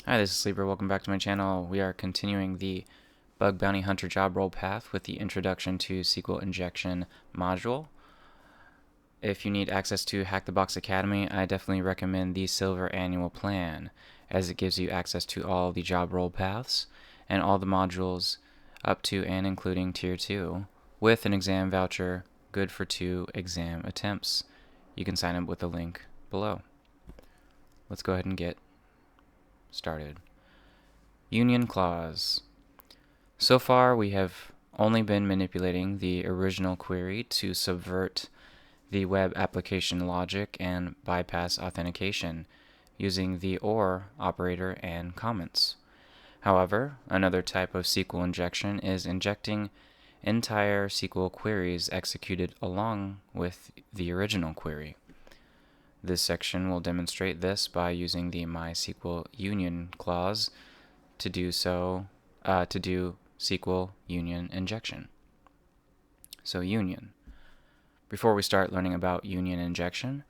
Hi, this is Sleeper. Welcome back to my channel. We are continuing the Bug Bounty Hunter job role path with the Introduction to SQL Injection module. If you need access to Hack the Box Academy, I definitely recommend the Silver Annual Plan, as it gives you access to all the job role paths and all the modules up to and including Tier 2, with an exam voucher good for 2 exam attempts. You can sign up with the link below. Let's go ahead and get started. Union clause. So far, we have only been manipulating the original query to subvert the web application logic and bypass authentication using the OR operator and comments. However, another type of SQL injection is injecting entire SQL queries executed along with the original query. This section will demonstrate this by using the MySQL union clause to do SQL union injection. So union. Before we start learning about union injection,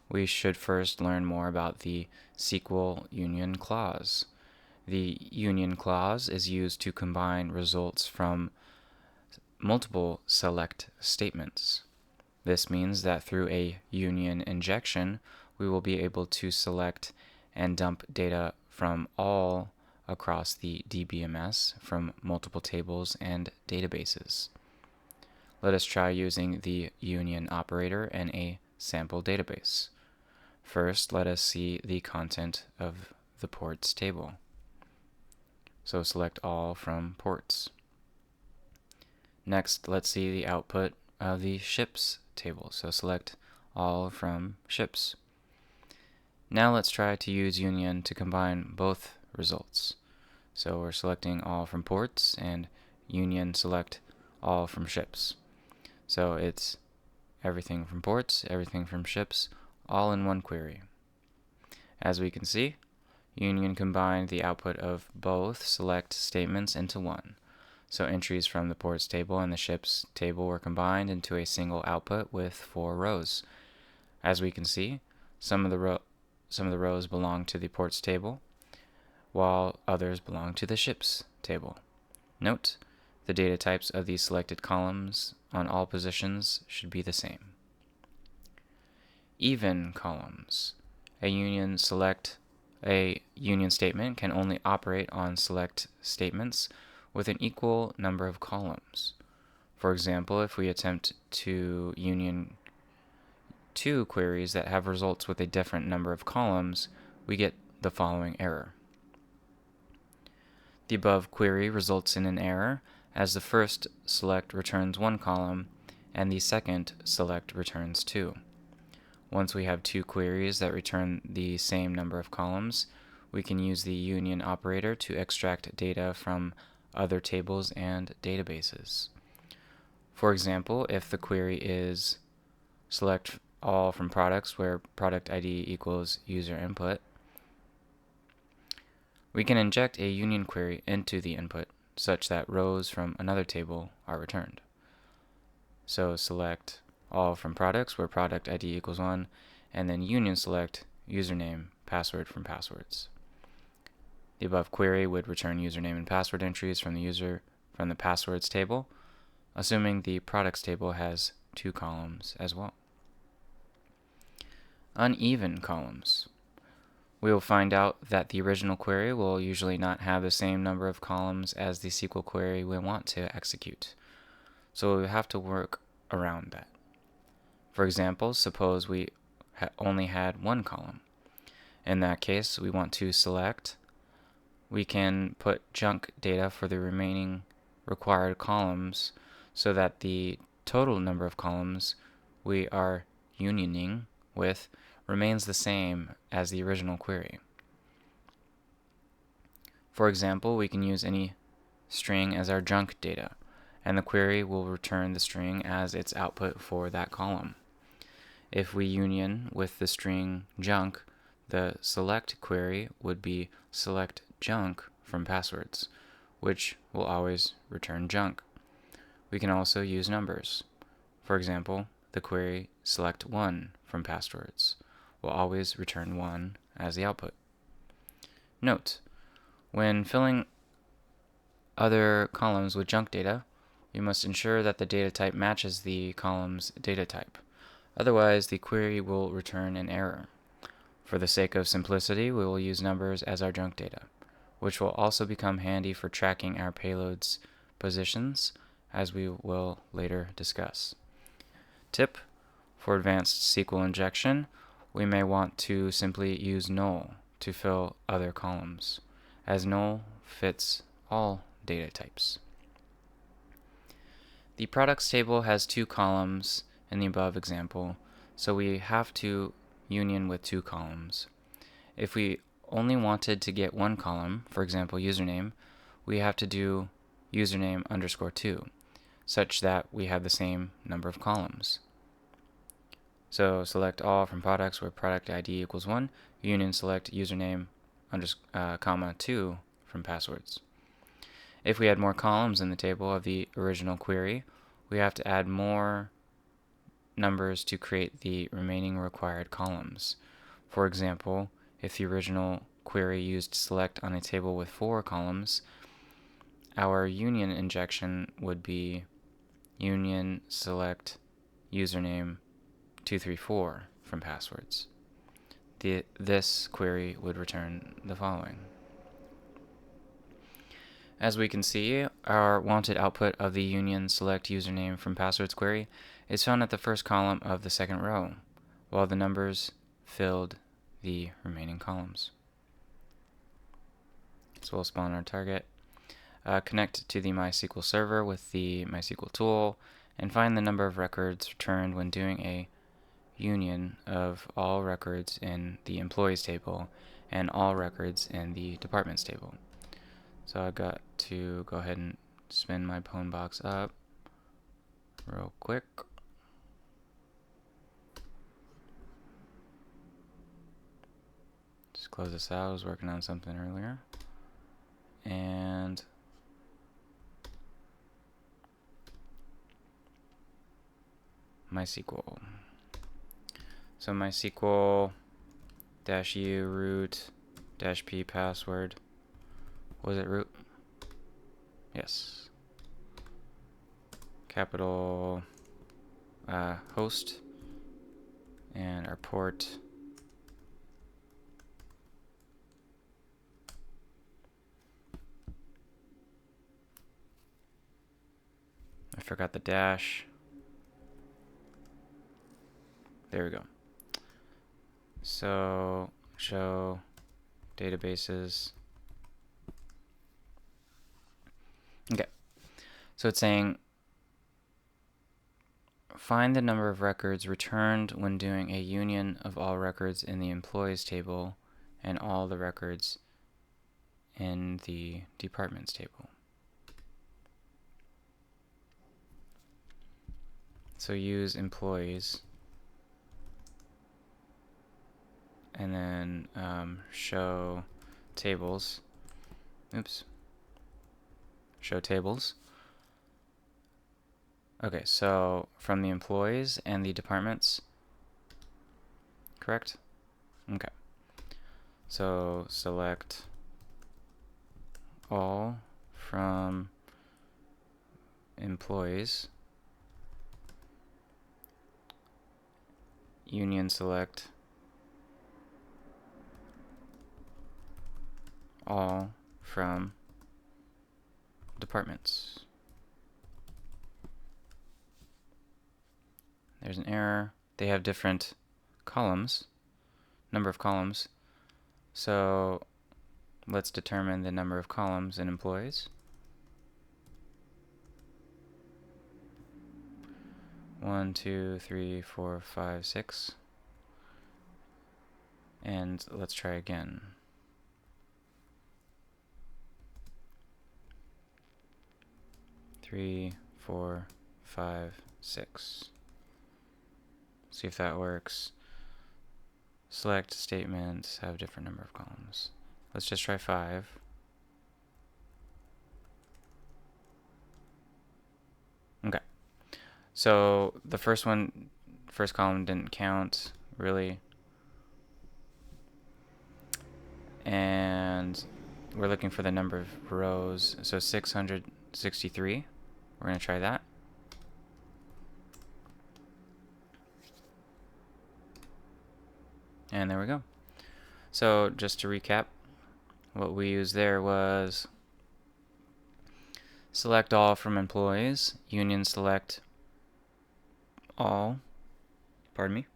we should first learn more about the SQL union clause. The union clause is used to combine results from multiple select statements. This means that through a union injection, we will be able to select and dump data from all across the DBMS from multiple tables and databases. Let us try using the union operator in a sample database. First, let us see the content of the ports table. So select all from ports. Next, let's see the output of the ships table. So select all from ships. Now let's try to use union to combine both results. So we're selecting all from ports and union select all from ships. So it's everything from ports, everything from ships, all in one query. As we can see, union combined the output of both select statements into one. So entries from the ports table and the ships table were combined into a single output with 4 rows. As we can see, some of the rows belong to the ports table, while others belong to the ships table. Note, the data types of these selected columns on all positions should be the same. Even columns. A union statement can only operate on select statements with an equal number of columns. For example, if we attempt to union 2 queries that have results with a different number of columns, we get the following error. The above query results in an error, as the first select returns 1 column and the second select returns 2. Once we have 2 queries that return the same number of columns, we can use the union operator to extract data from other tables and databases. For example, if the query is select all from products where product ID equals user input, we can inject a union query into the input such that rows from another table are returned. So select all from products where product ID equals 1, and then union select username, password from passwords. The above query would return username and password entries from the passwords table, assuming the products table has 2 columns as well. Uneven columns. We will find out that the original query will usually not have the same number of columns as the SQL query we want to execute. So we have to work around that. For example, suppose we only had 1 column. In that case, we want to select. We can put junk data for the remaining required columns so that the total number of columns we are unioning with remains the same as the original query. For example, we can use any string as our junk data, and the query will return the string as its output for that column. If we union with the string junk, the select query would be select junk from passwords, which will always return junk. We can also use numbers. For example, the query select 1 from passwords will always return 1 as the output. Note, When filling other columns with junk data, we must ensure that the data type matches the column's data type. Otherwise, the query will return an error. For the sake of simplicity, we will use numbers as our junk data, which will also become handy for tracking our payload's positions, as we will later discuss. Tip: for advanced SQL injection, we may want to simply use null to fill other columns, as null fits all data types. The products table has two columns in the above example, so we have to union with two columns. If we only wanted to get one column, for example username, we have to do username underscore 2, such that we have the same number of columns. So select all from products where product ID equals 1, union select username comma 2 from passwords. If we had more columns in the table of the original query, we have to add more numbers to create the remaining required columns. For example, if the original query used select on a table with 4 columns, our union injection would be union select username 234 from passwords. This query would return the following. As we can see, our wanted output of the union select username from passwords query is found at the first column of the second row, while the numbers filled the remaining columns. So we'll spawn our target, connect to the MySQL server with the MySQL tool, and find the number of records returned when doing a union of all records in the employees table and all records in the departments table. So I got to go ahead and spin my pwn box up real quick. Just close this out. I was working on something earlier. And MySQL. So MySQL -u root -p password. Was it root? Yes. Capital host and our port. I forgot the dash. There we go. So show databases. Okay. So it's saying find the number of records returned when doing a union of all records in the employees table and all the records in the departments table. So use employees and then show tables. Oops. Show tables. Okay, so from the employees and the departments, correct? Okay. So select all from employees, union select all from departments. There's an error. They have different columns, number of columns. So let's determine the number of columns in employees. 1, 2, 3, 4, 5, 6. And let's try again. 3, 4, 5, 6. See if that works. Select statements have different number of columns. Let's just try 5. Okay. So the first column didn't count really. And we're looking for the number of rows, so 663. We're going to try that. And there we go. So just to recap, what we used there was select all from employees, union select all, pardon me.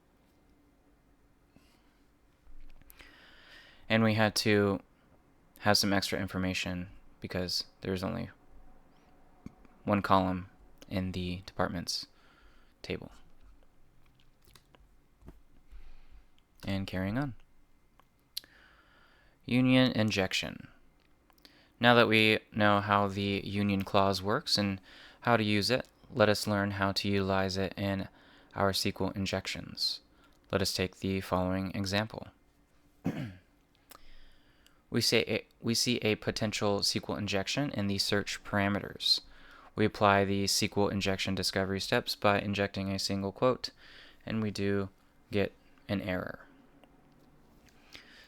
And we had to have some extra information because there's only one column in the departments table. And carrying on. Union injection. Now that we know how the union clause works and how to use it, let us learn how to utilize it in our SQL injections. Let us take the following example. We see a potential SQL injection in the search parameters. We apply the SQL injection discovery steps by injecting a single quote, and we do get an error.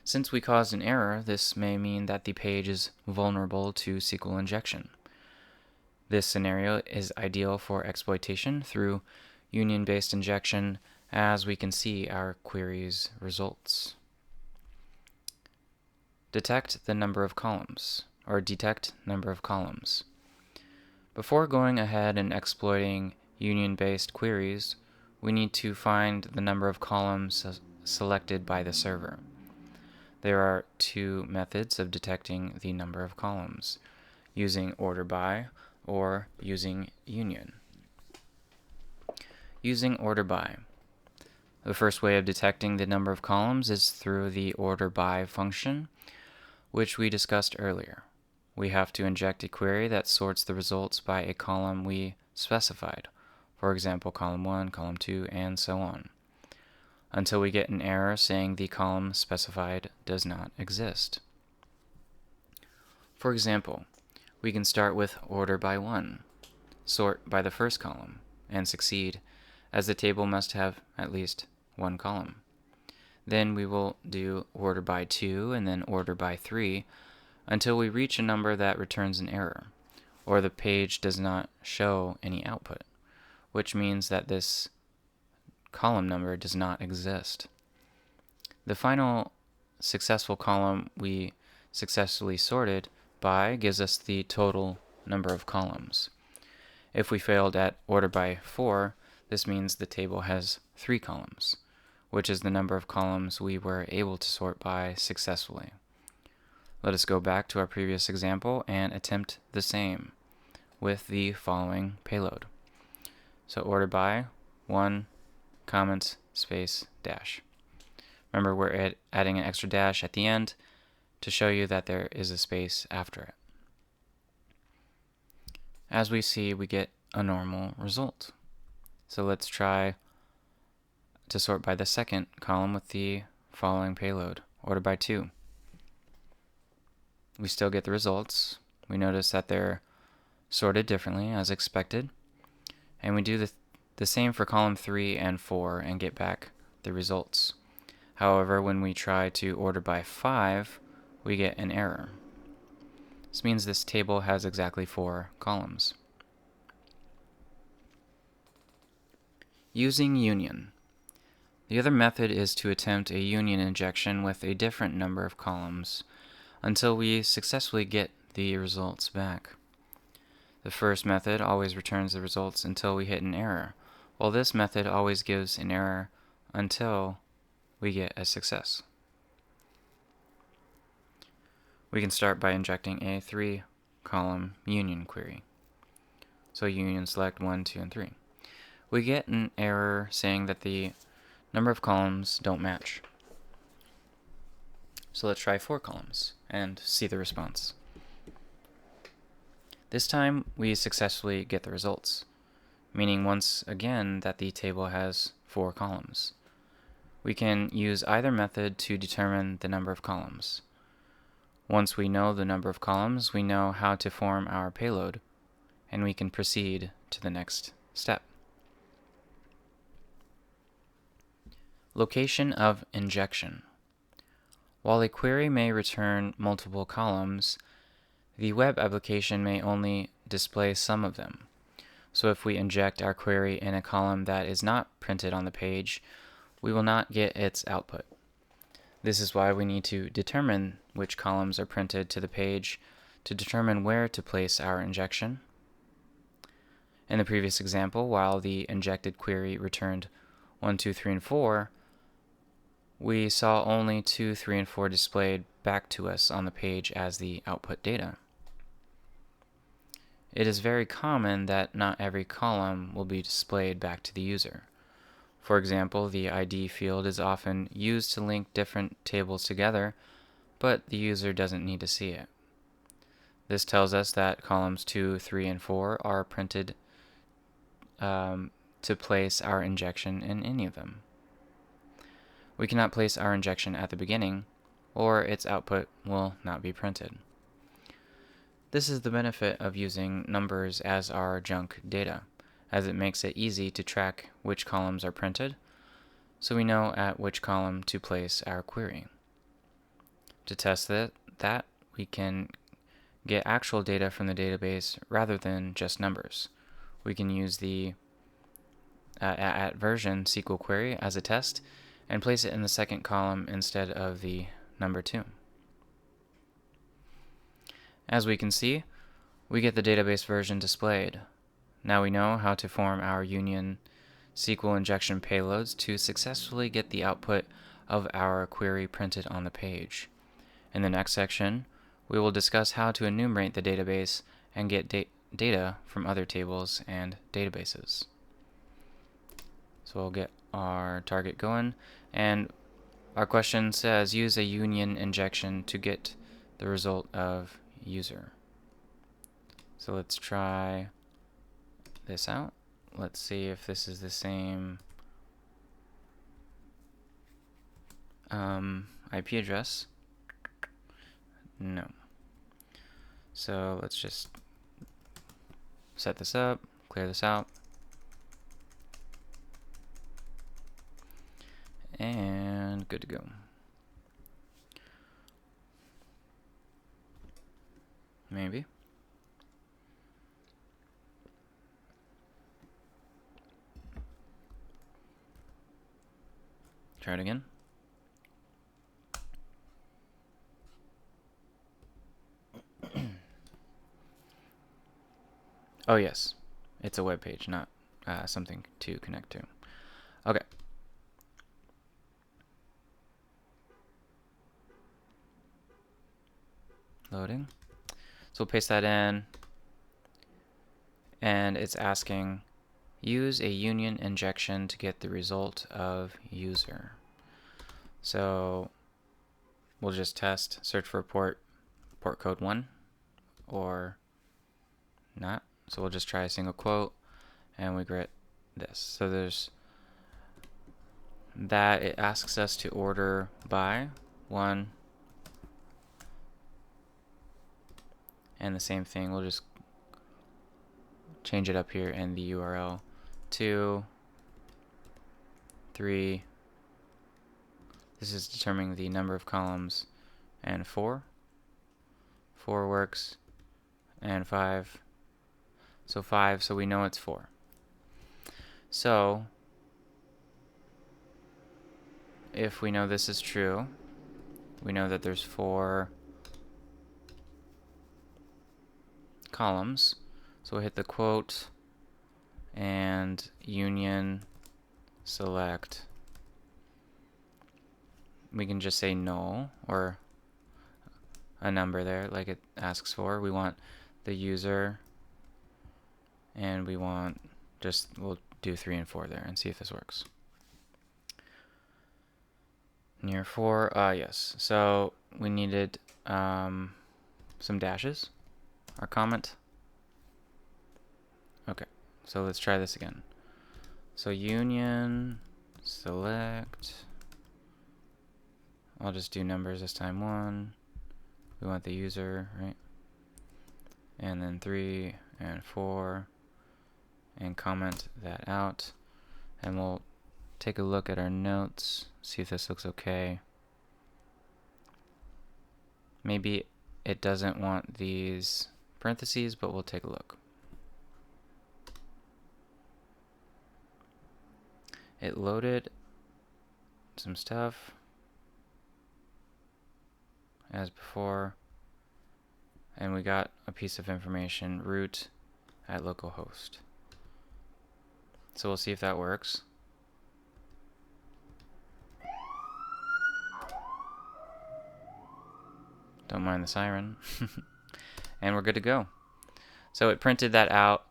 Since we caused an error, this may mean that the page is vulnerable to SQL injection. This scenario is ideal for exploitation through union-based injection, as we can see our query's results. Detect number of columns. Before going ahead and exploiting union-based queries, we need to find the number of columns selected by the server. There are two methods of detecting the number of columns, using order by or using union. Using order by. The first way of detecting the number of columns is through the order by function, which we discussed earlier. We have to inject a query that sorts the results by a column we specified, for example, column 1, column 2, and so on, until we get an error saying the column specified does not exist. For example, we can start with order by 1, sort by the first column, and succeed, as the table must have at least one column. Then we will do order by 2 and then order by 3 until we reach a number that returns an error, or the page does not show any output, which means that this column number does not exist. The final successful column we successfully sorted by gives us the total number of columns. If we failed at order by 4, this means the table has 3 columns, which is the number of columns we were able to sort by successfully. Let us go back to our previous example and attempt the same with the following payload. So order by 1, comments, space, dash. Remember, we're adding an extra dash at the end to show you that there is a space after it. As we see, we get a normal result. So let's try to sort by the second column with the following payload, order by 2. We still get the results. We notice that they're sorted differently as expected. And we do the same for column 3 and 4 and get back the results. However, when we try to order by 5, we get an error. This means this table has exactly 4 columns. Using union. The other method is to attempt a union injection with a different number of columns until we successfully get the results back. The first method always returns the results until we hit an error, while this method always gives an error until we get a success. We can start by injecting a 3-column union query. So union select 1, 2, and 3. We get an error saying that the number of columns don't match. So let's try 4 columns and see the response. This time we successfully get the results, meaning once again that the table has 4 columns. We can use either method to determine the number of columns. Once we know the number of columns, we know how to form our payload, and we can proceed to the next step. Location of injection. While a query may return multiple columns, the web application may only display some of them. So if we inject our query in a column that is not printed on the page, we will not get its output. This is why we need to determine which columns are printed to the page to determine where to place our injection. In the previous example, while the injected query returned 1, 2, 3, and 4, we saw only 2, 3, and 4 displayed back to us on the page as the output data. It is very common that not every column will be displayed back to the user. For example, the ID field is often used to link different tables together, but the user doesn't need to see it. This tells us that columns 2, 3, and 4 are printed to place our injection in any of them. We cannot place our injection at the beginning, or its output will not be printed. This is the benefit of using numbers as our junk data, as it makes it easy to track which columns are printed, so we know at which column to place our query. To test that, we can get actual data from the database rather than just numbers. We can use the @version SQL query as a test and place it in the second column instead of the number 2. As we can see, we get the database version displayed. Now we know how to form our union SQL injection payloads to successfully get the output of our query printed on the page. In the next section, we will discuss how to enumerate the database and get data from other tables and databases. So we'll get our target going, and our question says use a union injection to get the result of user. So let's try this out. Let's see if this is the same IP address. No. So let's just set this up, clear this out, and good to go. Maybe. Try it again. Oh yes, it's a web page, not something to connect to. Okay. Loading. So we'll paste that in, and it's asking use a union injection to get the result of user. So we'll just test, search for port code 1 or not. So we'll just try a single quote and we get this. So there's that. It asks us to order by 1, and the same thing, we'll just change it up here in the URL. 2, 3, this is determining the number of columns, and 4 works, and 5, so 5, so we know it's 4. So if we know this is true, we know that there's 4 columns, so we'll hit the quote and union select. We can just say null or a number there like it asks for. We want the user, and we want we'll do 3 and 4 there and see if this works. Near 4, yes. So we needed some dashes, our comment. Okay, so let's try this again. So union select, I'll just do numbers this time. 1, we want the user, right? And then 3 and 4, and comment that out. And we'll take a look at our notes, see if this looks okay. Maybe it doesn't want these parentheses, but we'll take a look. It loaded some stuff as before, and we got a piece of information, root at localhost. So we'll see if that works. Don't mind the siren. And we're good to go. So it printed that out.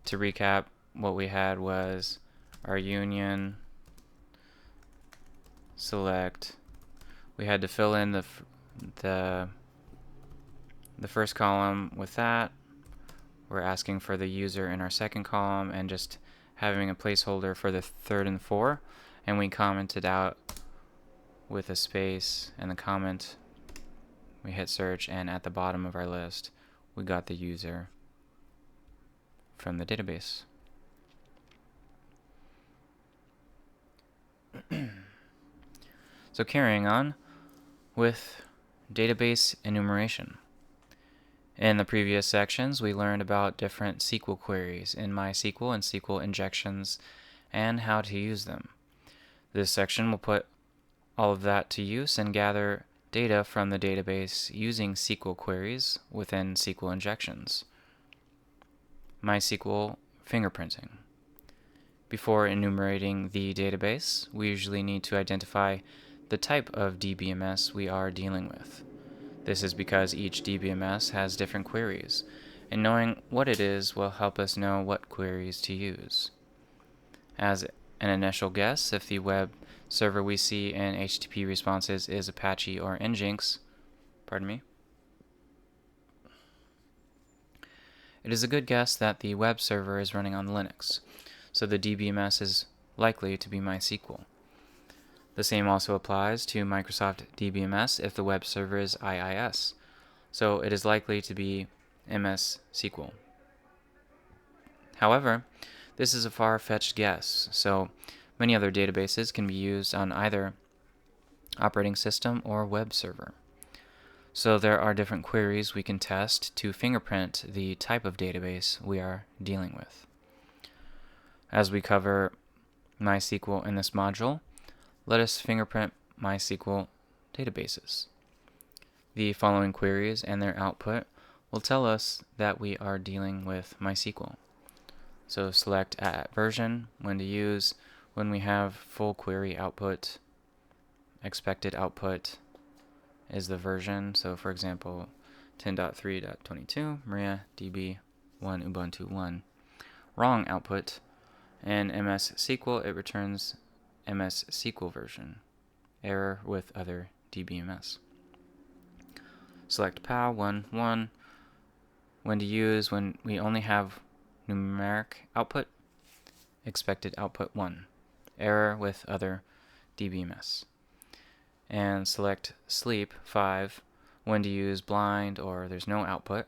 To recap, what we had was our union select. We had to fill in the first column with that. We're asking for the user in our second column and just having a placeholder for the third and fourth. And we commented out with a space and the comment. We hit search, and at the bottom of our list, we got the user from the database. So carrying on with database enumeration. In the previous sections, we learned about different SQL queries in MySQL and SQL injections and how to use them. This section will put all of that to use and gather data from the database using SQL queries within SQL injections. MySQL fingerprinting. Before enumerating the database, we usually need to identify the type of DBMS we are dealing with. This is because each DBMS has different queries, and knowing what it is will help us know what queries to use. As an initial guess, if the web server we see in HTTP responses is Apache or Nginx, it is a good guess that the web server is running on Linux, so the DBMS is likely to be MySQL. The same also applies to Microsoft DBMS if the web server is IIS, so it is likely to be MS SQL. However, this is a far-fetched guess, so many other databases can be used on either operating system or web server. So there are different queries we can test to fingerprint the type of database we are dealing with. As we cover MySQL in this module, let us fingerprint MySQL databases. The following queries and their output will tell us that we are dealing with MySQL. So select at version, when to use, when we have full query output, expected output is the version. So for example, 10.3.22, Maria DB 1 Ubuntu 1. Wrong output, and MS SQL, it returns MS SQL version. Error with other DBMS. Select PAL 1.1, when to use, when we only have numeric output, expected output 1. Error with other DBMS. And select sleep 5, when to use blind or there's no output,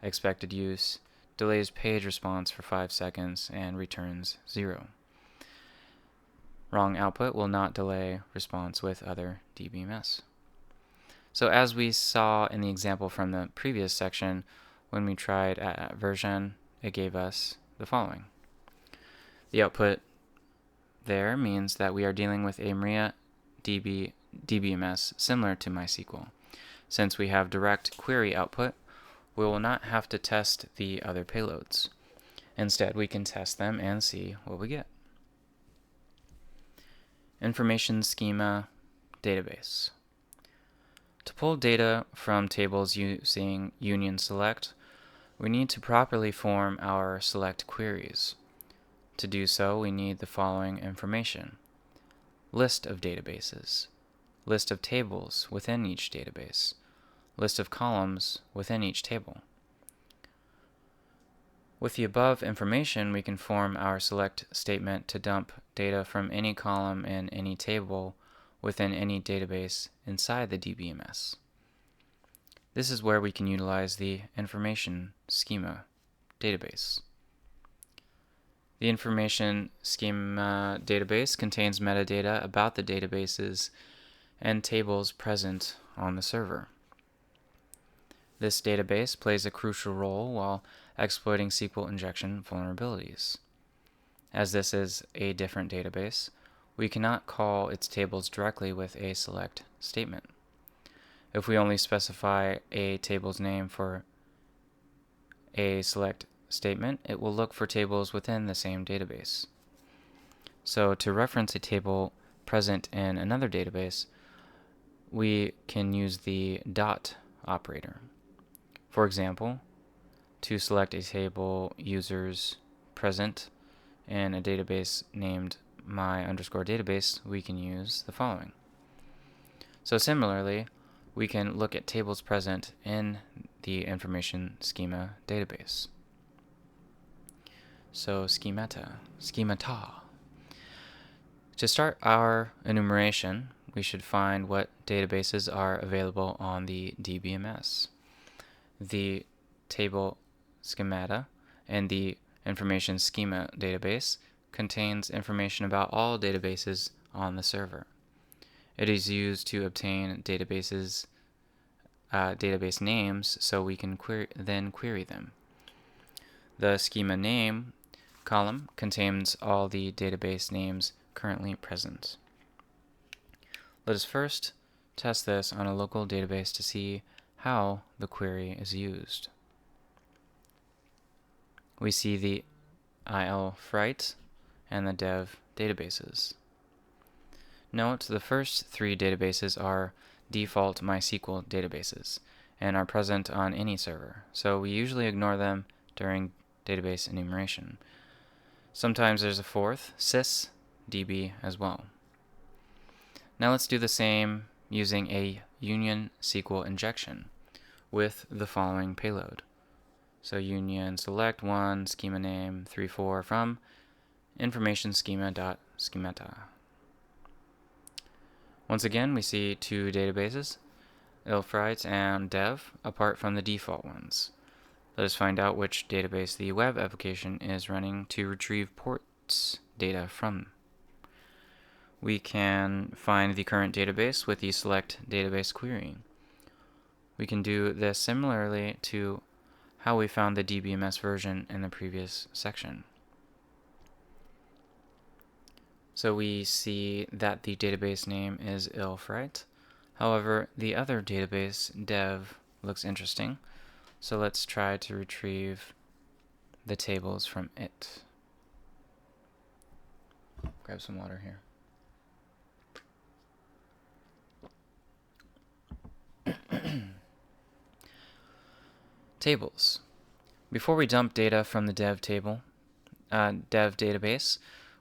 expected use, delays page response for 5 seconds and returns 0. Wrong output will not delay response with other DBMS. So as we saw in the example from the previous section, when we tried at version, it gave us the following. The output there means that we are dealing with a Maria DBMS similar to MySQL. Since we have direct query output, we will not have to test the other payloads. Instead, we can test them and see what we get. Information schema database. To pull data from tables using union select, we need to properly form our select queries. To do so, we need the following information: list of databases, list of tables within each database, list of columns within each table. With the above information, we can form our select statement to dump data from any column in any table within any database inside the DBMS. This is where we can utilize the information schema database. The information schema database contains metadata about the databases and tables present on the server. This database plays a crucial role while exploiting SQL injection vulnerabilities. As this is a different database, we cannot call its tables directly with a select statement. If we only specify a table's name for a select statement, it will look for tables within the same database. So to reference a table present in another database, we can use the dot operator. For example, to select a table users present in a database named my_database, we can use the following. So similarly, we can look at tables present in the information schema database. So schemata. To start our enumeration, we should find what databases are available on the DBMS. The table schemata and the information schema database contains information about all databases on the server. It is used to obtain database names so we can then query them. The schema name column contains all the database names currently present. Let us first test this on a local database to see how the query is used. We see the IL_FRIGHT and the dev databases. Note the first three databases are default MySQL databases and are present on any server, so we usually ignore them during database enumeration. Sometimes there's a fourth, sysdb, as well. Now let's do the same using a union SQL injection with the following payload. So union select one schema name 34 from information schema.schemata. Once again, we see two databases, IL_FRIGHT and dev, apart from the default ones. Let us find out which database the web application is running to retrieve ports data from. We can find the current database with the select database query. We can do this similarly to how we found the DBMS version in the previous section. So we see that the database name is IL_FRIGHT. However, the other database, dev, looks interesting. So let's try to retrieve the tables from it. Grab some water here. Tables. Before we dump data from the dev database,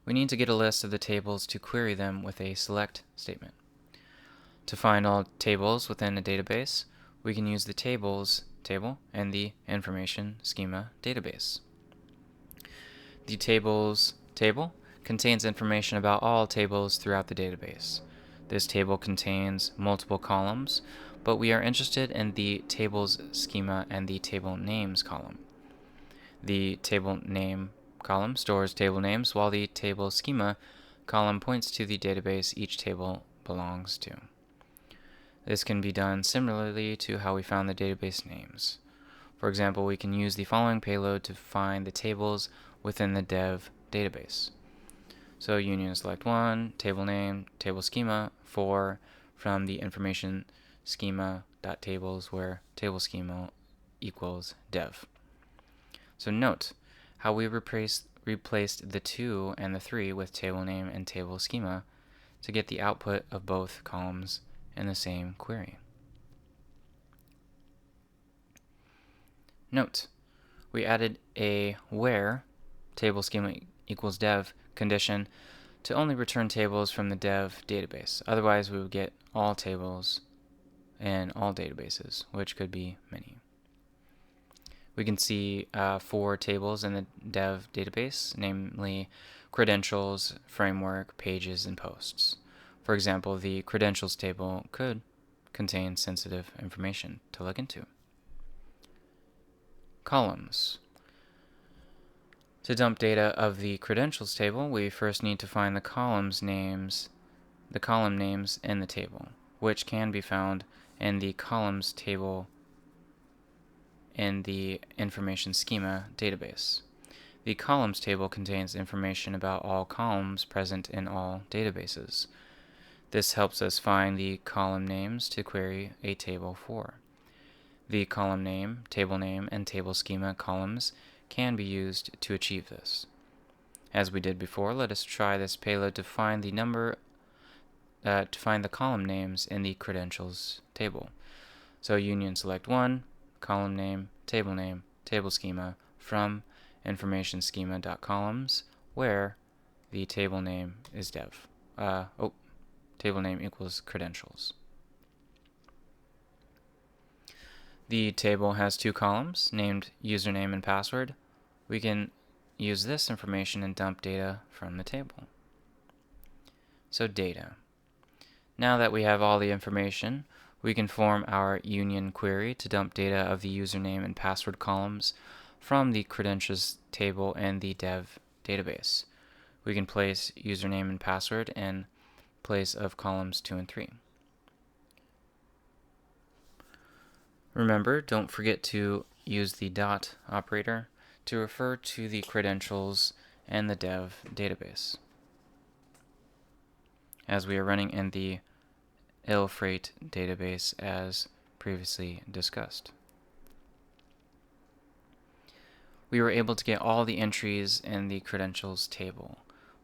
we need to get a list of the tables to query them with a select statement. To find all tables within a database, we can use the tables table and the information schema database. The tables table contains information about all tables throughout the database. This table contains multiple columns, but we are interested in the tables schema and the table names column. The table name column stores table names, while the table schema column points to the database each table belongs to. This can be done similarly to how we found the database names. For example, we can use the following payload to find the tables within the dev database. So union select one, table name, table schema 4 from the information schema.tables where table schema equals dev. So note how we replaced the 2 and the 3 with table name and table schema to get the output of both columns in the same query. Note, we added a where table schema equals dev condition to only return tables from the dev database. Otherwise, we would get all tables in all databases, which could be many. We can see 4 tables in the dev database, namely credentials, framework, pages, and posts. For example, the credentials table could contain sensitive information to look into. Columns. To dump data of the credentials table, we first need to find the column names in the table, which can be found in the columns table in the information schema database. The columns table contains information about all columns present in all databases. This helps us find the column names to query a table for. The column name, and table schema columns can be used to achieve this. As we did before, let us try this payload to find the column names in the credentials table. So union select one, column name, table schema from information schema.columns, where the table name is dev. Table name equals credentials. The table has two columns named username and password. We can use this information and dump data from the table. So data. Now that we have all the information, we can form our union query to dump data of the username and password columns from the credentials table and the dev database. We can place username and password in place of columns 2 and 3. Remember, don't forget to use the dot operator to refer to the credentials and the dev database, as we are running in the freight database as previously discussed. We were able to get all the entries in the credentials table,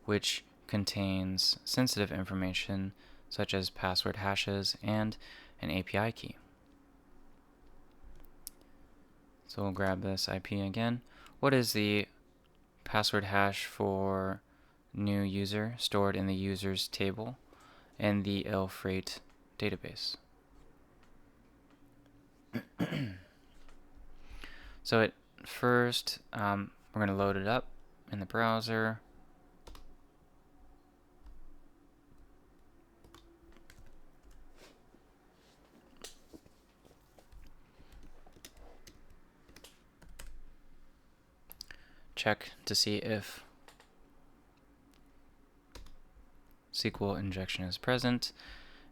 which contains sensitive information such as password hashes and an API key. So we'll grab this IP again. What is the password hash for new user stored in the users table in the freight database? So at first, we're going to load it up in the browser. Check to see if SQL injection is present,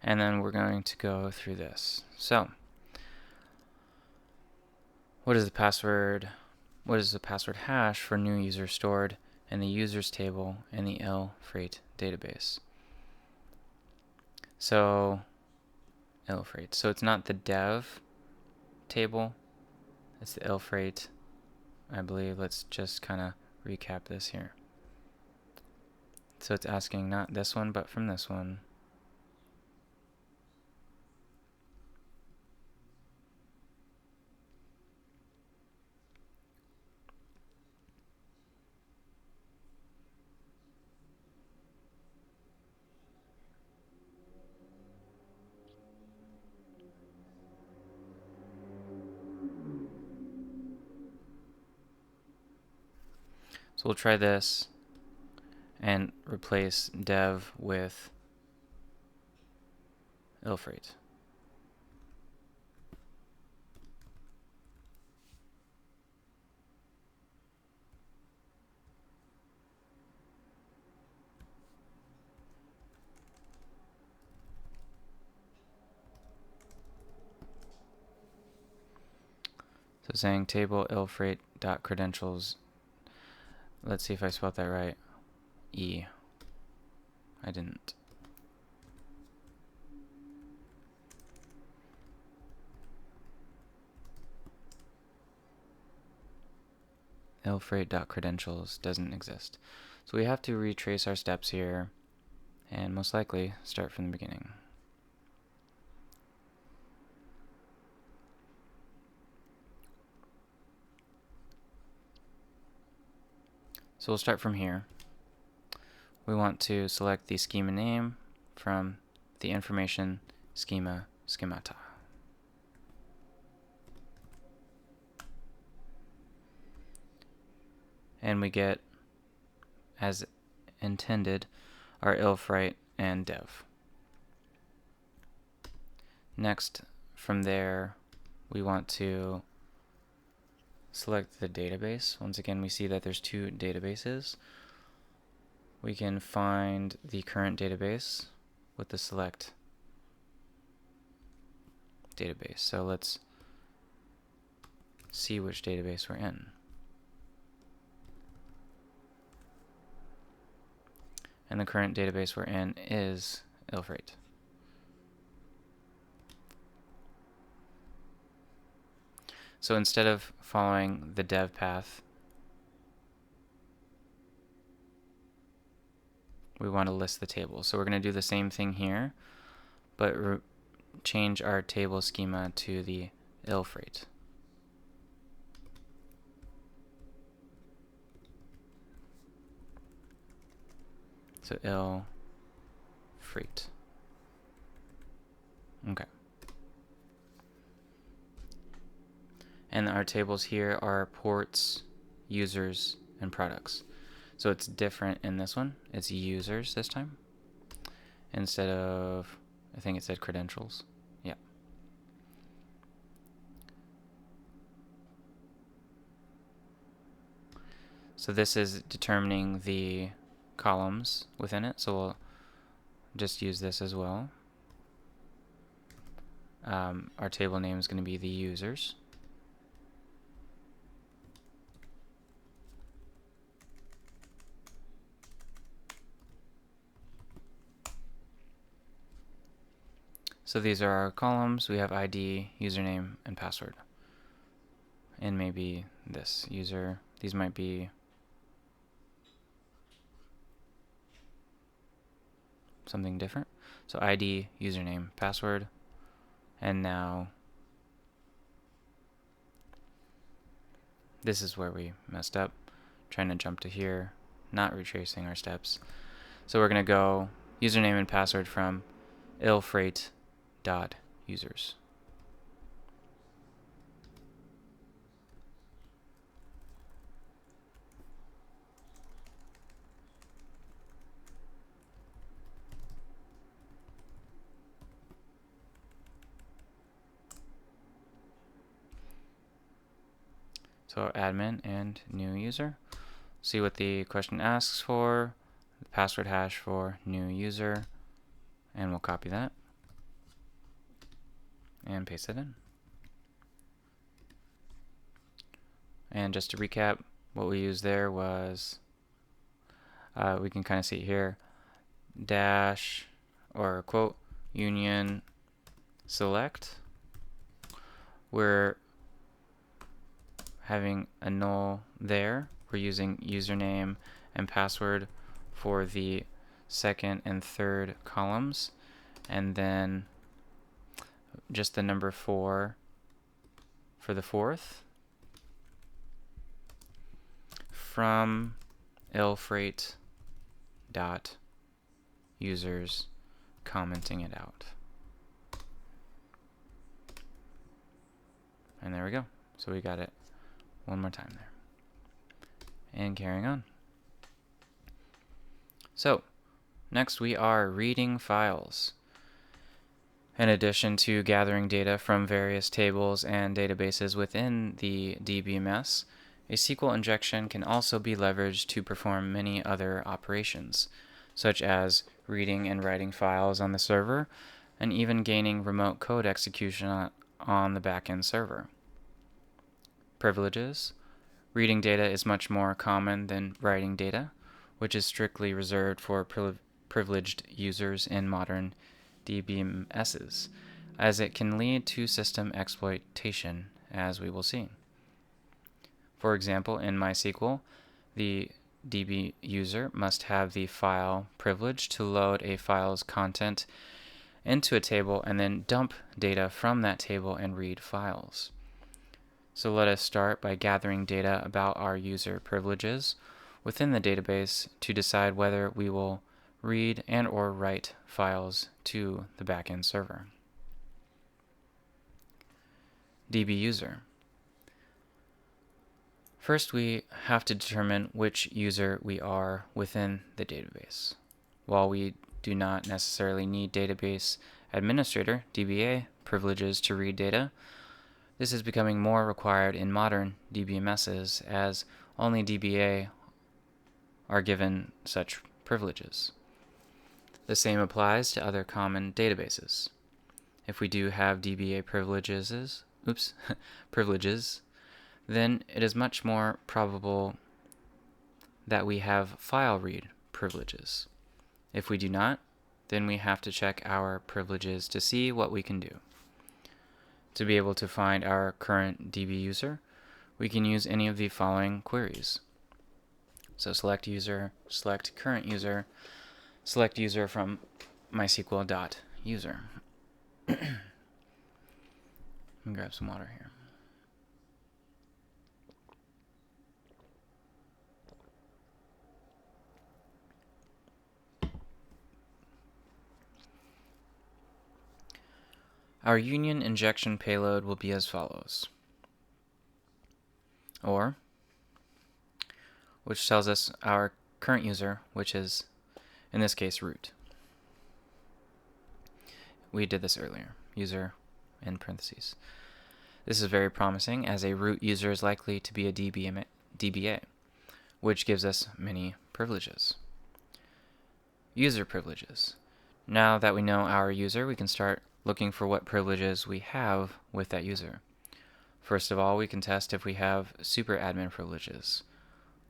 and then we're going to go through this. So, what is the password hash for new user stored in the users table in the freight database? So, freight. So it's not the dev table, it's the freight, I believe. Let's just kind of recap this here. So it's asking not this one, but from this one. So we'll try this and replace dev with freight. So saying table ilfreight.credentials. Let's see if I spelled that right. I didn't. ilfreight.credentials doesn't exist. So we have to retrace our steps here and most likely start from the beginning. So we'll start from here. We want to select the schema name from the information schemata. And we get, as intended, our ilfreight and dev. Next, from there, we want to select the database. Once again, we see that there's two databases. We can find the current database with the select database. So let's see which database we're in. And the current database we're in is ILFRate. So instead of following the dev path, we want to list the tables. So we're going to do the same thing here, but change our table schema to the ILFRate. So ILFRate. Okay. And our tables here are ports, users, and products. So it's different in this one. It's users this time instead of, I think it said credentials. Yeah. So this is determining the columns within it. So we'll just use this as well. Our table name is going to be the users. So these are our columns. We have ID, username, and password. And maybe this user. These might be something different. So ID, username, password. And now this is where we messed up. Trying to jump to here, not retracing our steps. So we're going to go username and password from ilfrate.users. So admin and new user. See what the question asks for, the password hash for new user, and we'll copy that and paste it in. And just to recap, what we used there was, we can kind of see here, dash or quote union select. We're having a null there. We're using username and password for the second and third columns, and then just the number 4 for the fourth from ilfrate.users, commenting it out. And there we go. So we got it one more time there. And carrying on. So next we are reading files. In addition to gathering data from various tables and databases within the DBMS, a SQL injection can also be leveraged to perform many other operations, such as reading and writing files on the server, and even gaining remote code execution on the backend server. Privileges. Reading data is much more common than writing data, which is strictly reserved for privileged users in modern DBMSs, as it can lead to system exploitation, as we will see. For example, in MySQL, the DB user must have the file privilege to load a file's content into a table and then dump data from that table and read files. So let us start by gathering data about our user privileges within the database to decide whether we will read and or write files to the backend server. DB user. First, we have to determine which user we are within the database. While we do not necessarily need database administrator, DBA, privileges to read data, this is becoming more required in modern DBMSs as only DBA are given such privileges. The same applies to other common databases. If we do have DBA privileges, then it is much more probable that we have file read privileges. If we do not, then we have to check our privileges to see what we can do. To be able to find our current DB user, we can use any of the following queries. So select user, select current user, select user from MySQL.user. Let me grab some water here. Our union injection payload will be as follows. Or, which tells us our current user, which is, in this case, root. We did this earlier, user in parentheses. This is very promising, as a root user is likely to be a DBA, which gives us many privileges. User privileges. Now that we know our user, we can start looking for what privileges we have with that user. First of all, we can test if we have super admin privileges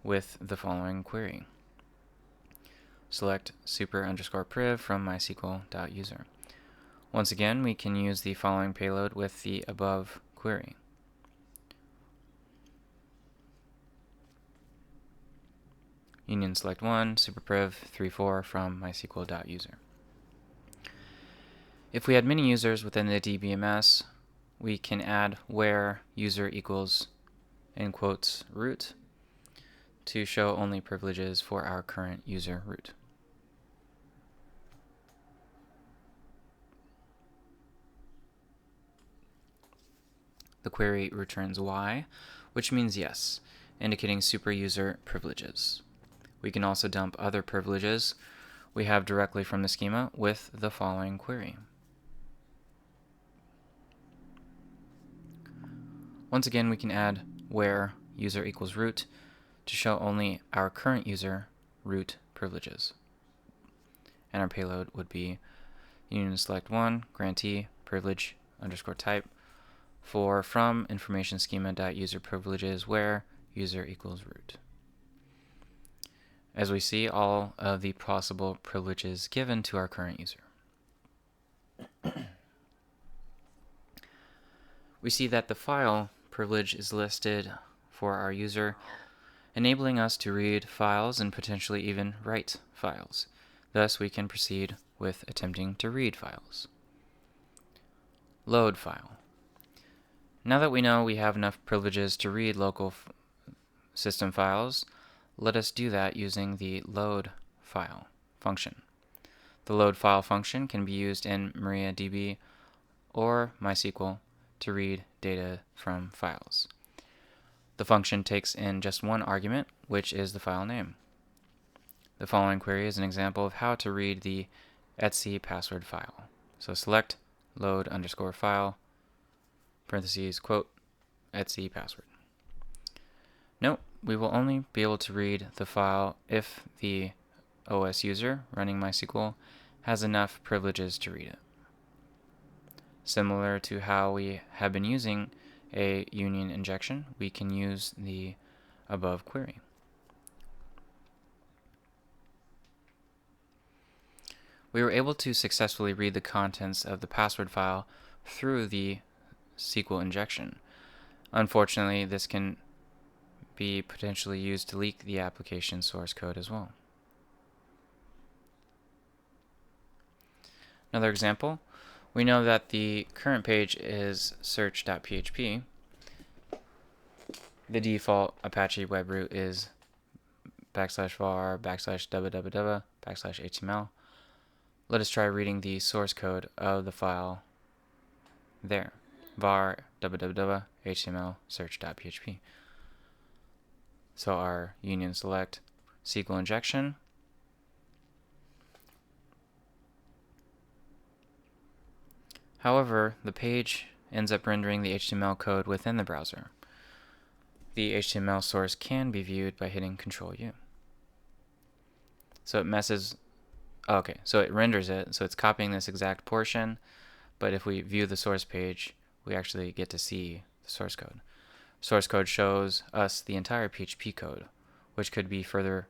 with the following query. Select super_priv from MySQL.user. Once again, we can use the following payload with the above query. Union select 1, superpriv 34 from MySQL.user. If we had many users within the DBMS, we can add where user equals, in quotes, root, to show only privileges for our current user root. The query returns y, which means yes, indicating super user privileges. We can also dump other privileges we have directly from the schema with the following query. Once again, we can add where user equals root to show only our current user root privileges. And our payload would be union select 1, grantee, privilege underscore type, for from information schema.user privileges where user equals root. As we see, all of the possible privileges given to our current user. We see that the file privilege is listed for our user, enabling us to read files and potentially even write files. Thus, we can proceed with attempting to read files. Load file. Now that we know we have enough privileges to read local system files, let us do that using the load file function. The load file function can be used in MariaDB or MySQL to read data from files. The function takes in just one argument, which is the file name. The following query is an example of how to read the etc password file. So select load underscore file, parentheses, quote, etc password. Note, we will only be able to read the file if the OS user running MySQL has enough privileges to read it. Similar to how we have been using a union injection, we can use the above query. We were able to successfully read the contents of the password file through the SQL injection. Unfortunately, this can be potentially used to leak the application source code as well. Another example, we know that the current page is search.php. The default Apache web root is /var /www/html. Let us try reading the source code of the file there, var www.html search.php. So our union select SQL injection. However, the page ends up rendering the HTML code within the browser. The HTML source can be viewed by hitting Ctrl+U. So it renders it, so it's copying this exact portion, but if we view the source page, we actually get to see the source code. Source code shows us the entire PHP code, which could be further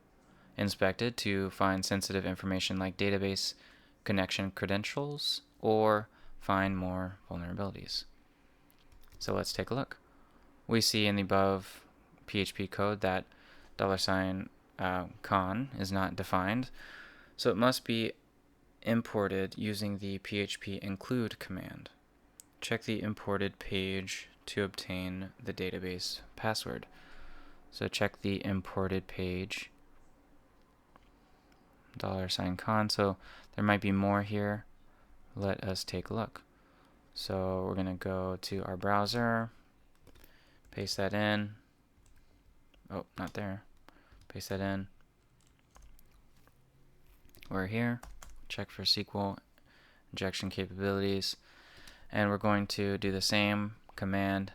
inspected to find sensitive information like database connection credentials or find more vulnerabilities. So let's take a look. We see in the above PHP code that $con is not defined, so it must be imported using the php include command. Check the imported page to obtain the database password. So check the imported page, $con. So there might be more here. Let us take a look. So we're going to go to our browser, paste that in. Oh, not there. Paste that in. We're here. Check for SQL injection capabilities. And we're going to do the same command.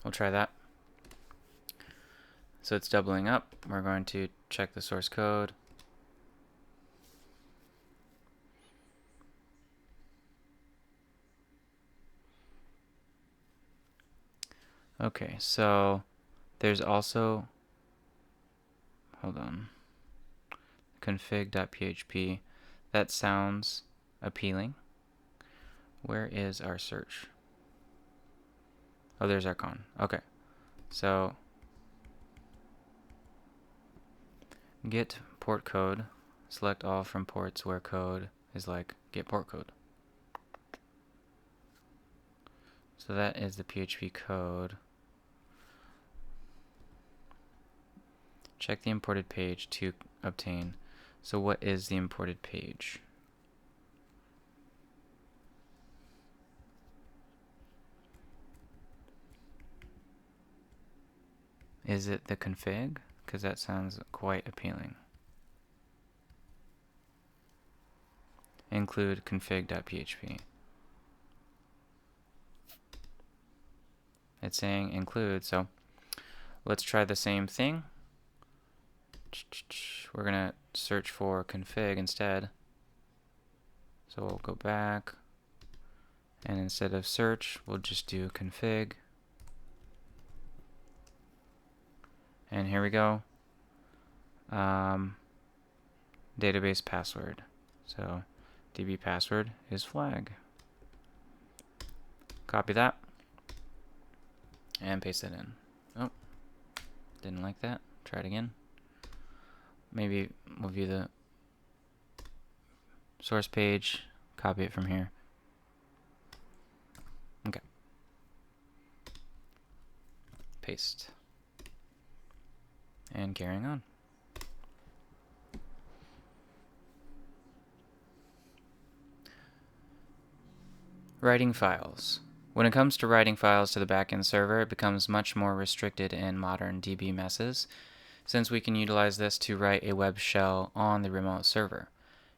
We'll try that. So it's doubling up. We're going to check the source code. Okay, so there's also, hold on, config.php. That sounds appealing. Where is our search? Oh, there's our con. Okay, so get port code. Select all from ports where code is like get port code. So that is the PHP code. Check the imported page to obtain. So what is the imported page? Is it the config? Because that sounds quite appealing. Include config.php. It's saying include, so let's try the same thing. We're going to search for config instead. So we'll go back, and instead of search, we'll just do config. And here we go. Database password. So DB password is flag. Copy that and paste that in. Oh, didn't like that. Try it again. Maybe we'll view the source page, copy it from here. Okay. Paste. And carrying on. Writing files. When it comes to writing files to the backend server, it becomes much more restricted in modern DBMSs, since we can utilize this to write a web shell on the remote server,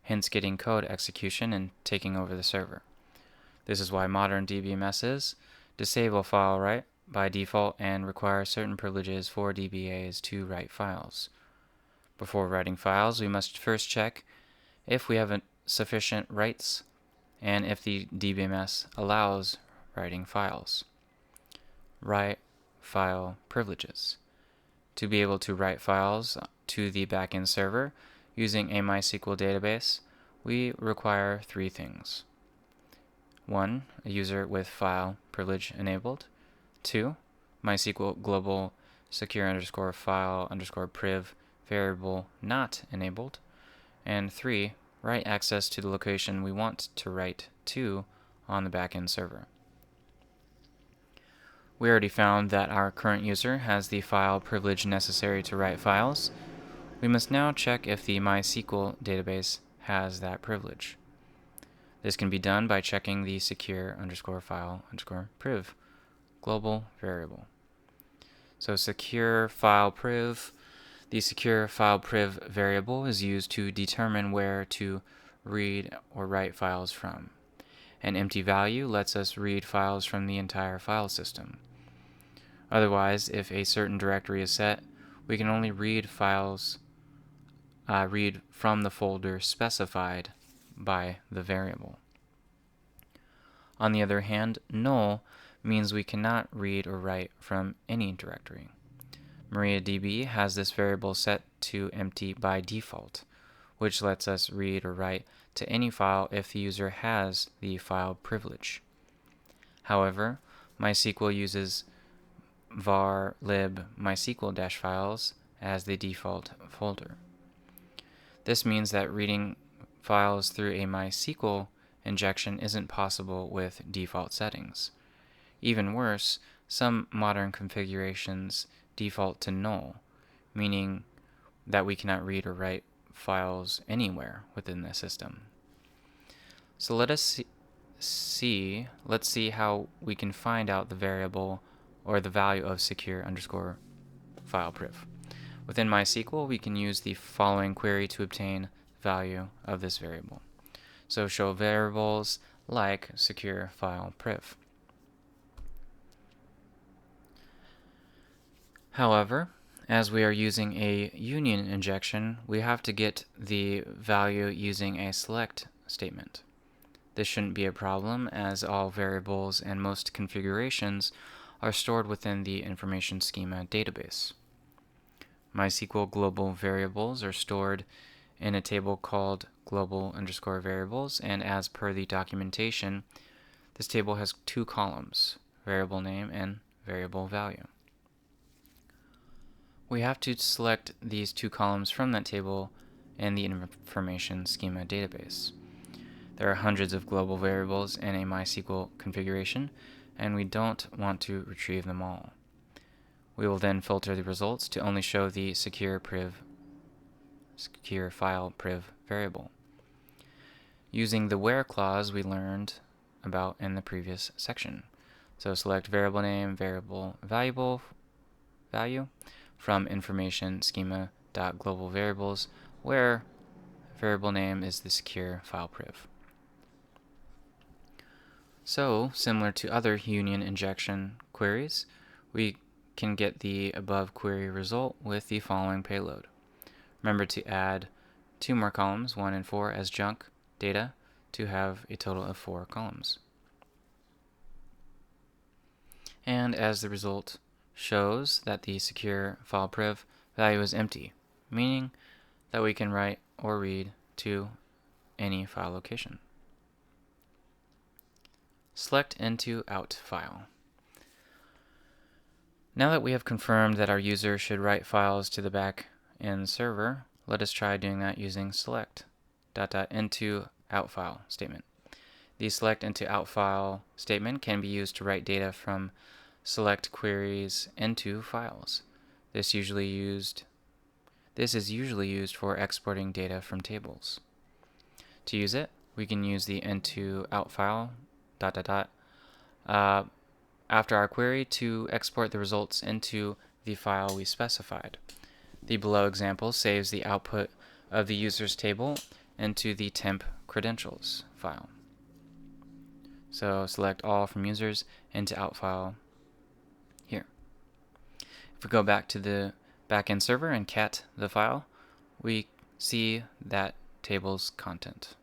hence getting code execution and taking over the server. This is why modern DBMSs disable file write by default and require certain privileges for DBAs to write files. Before writing files, we must first check if we have sufficient writes and if the DBMS allows writing files. Write file privileges. To be able to write files to the backend server using a MySQL database, we require three things. 1. A user with file privilege enabled. 2. MySQL global secure underscore file underscore priv variable not enabled. And 3. Write access to the location we want to write to on the backend server. We already found that our current user has the file privilege necessary to write files. We must now check if the MySQL database has that privilege. This can be done by checking the secure underscore file underscore priv global variable. So secure file priv. The secure file priv variable is used to determine where to read or write files from. An empty value lets us read files from the entire file system. Otherwise, if a certain directory is set, we can only read from the folder specified by the variable. On the other hand, null means we cannot read or write from any directory. MariaDB has this variable set to empty by default, which lets us read or write to any file if the user has the file privilege. However, MySQL uses var lib mysql-files as the default folder. This means that reading files through a MySQL injection isn't possible with default settings. Even worse, some modern configurations default to null, meaning that we cannot read or write files anywhere within the system. So let's see how we can find out the variable or the value of secure_file_priv. Within MySQL, we can use the following query to obtain the value of this variable. So show variables like secure_file_priv. However, as we are using a union injection, we have to get the value using a select statement. This shouldn't be a problem, as all variables and most configurations are stored within the information schema database. MySQL global variables are stored in a table called global_variables, and as per the documentation, this table has two columns, variable name and variable value. We have to select these two columns from that table in the information schema database. There are hundreds of global variables in a MySQL configuration, and we don't want to retrieve them all. We will then filter the results to only show the secure_file_priv variable, using the where clause we learned about in the previous section. So select variable name, variable value from information schema.global variables, where variable name is the secure_file_priv. So, similar to other union injection queries, we can get the above query result with the following payload. Remember to add 2 more columns, 1 and 4, as junk data to have a total of 4 columns. And as the result shows that the secure_file_priv value is empty, meaning that we can write or read to any file location. Select into out file. Now that we have confirmed that our user should write files to the back-end server, let us try doing that using select into out file statement. The select into out file statement can be used to write data from select queries into files. This is usually used for exporting data from tables. To use it, we can use the into out file after our query to export the results into the file we specified. The below example saves the output of the user's table into the temp credentials file. So select all from users into out file here. If we go back to the backend server and cat the file, we see that table's content.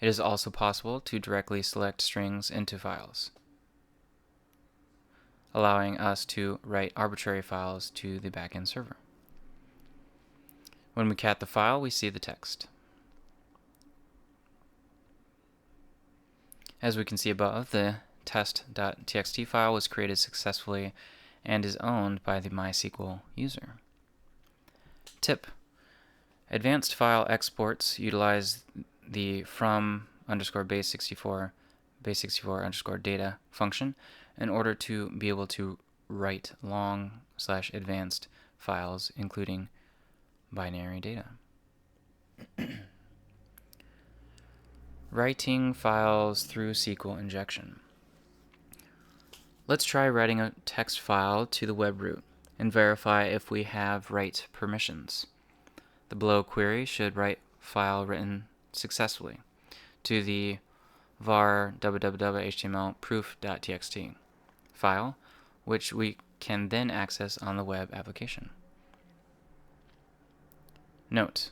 It is also possible to directly select strings into files, allowing us to write arbitrary files to the backend server. When we cat the file, we see the text. As we can see above, the test.txt file was created successfully and is owned by the MySQL user. Tip: advanced file exports utilize the from_base64_data function in order to be able to write long/advanced files, including binary data. Writing files through SQL injection. Let's try writing a text file to the web root and verify if we have write permissions. The below query should write file written successfully. to the var www.html proof.txt file, which we can then access on the web application. Note: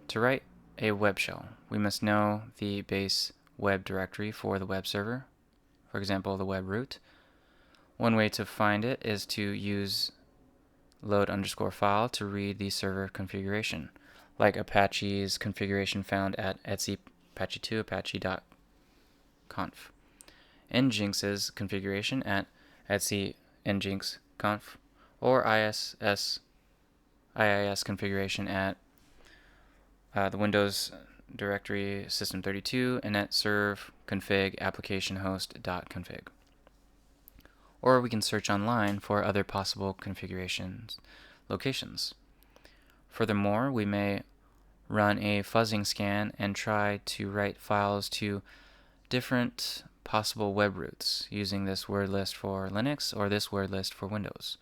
to write a web shell, we must know the base web directory for the web server, for example, the web root. One way to find it is to use load_file to read the server configuration, like Apache's configuration found at etc apache2 apache.conf, Nginx's configuration at etc nginx.conf, or IIS configuration at the Windows directory system32 inetserv config application host.config. Or we can search online for other possible configurations locations. Furthermore, we may run a fuzzing scan and try to write files to different possible web roots using this word list for Linux or this word list for Windows.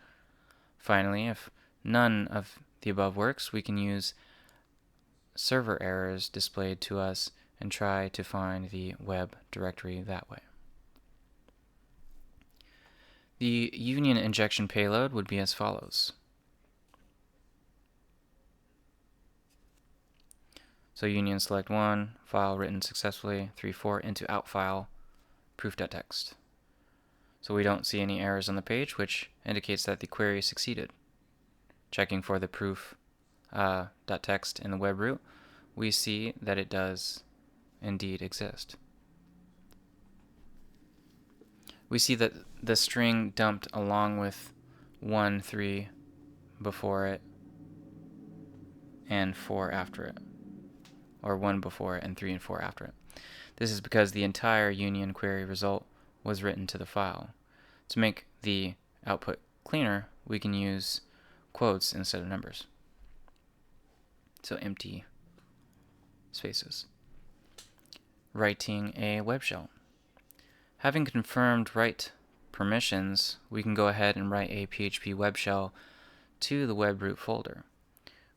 Finally, if none of the above works, we can use server errors displayed to us and try to find the web directory that way. The union injection payload would be as follows. So union select 1, file written successfully, 3.4 into out file, proof.txt. So we don't see any errors on the page, which indicates that the query succeeded. Checking for the proof.txt in the web root, we see that it does indeed exist. We see that the string dumped along with 1, 3 before it and 4 after it, or 1 before it and 3 and 4 after it. This is because the entire union query result was written to the file. To make the output cleaner, we can use quotes instead of numbers. So empty spaces. Writing a web shell. Having confirmed write permissions, we can go ahead and write a PHP web shell to the web root folder.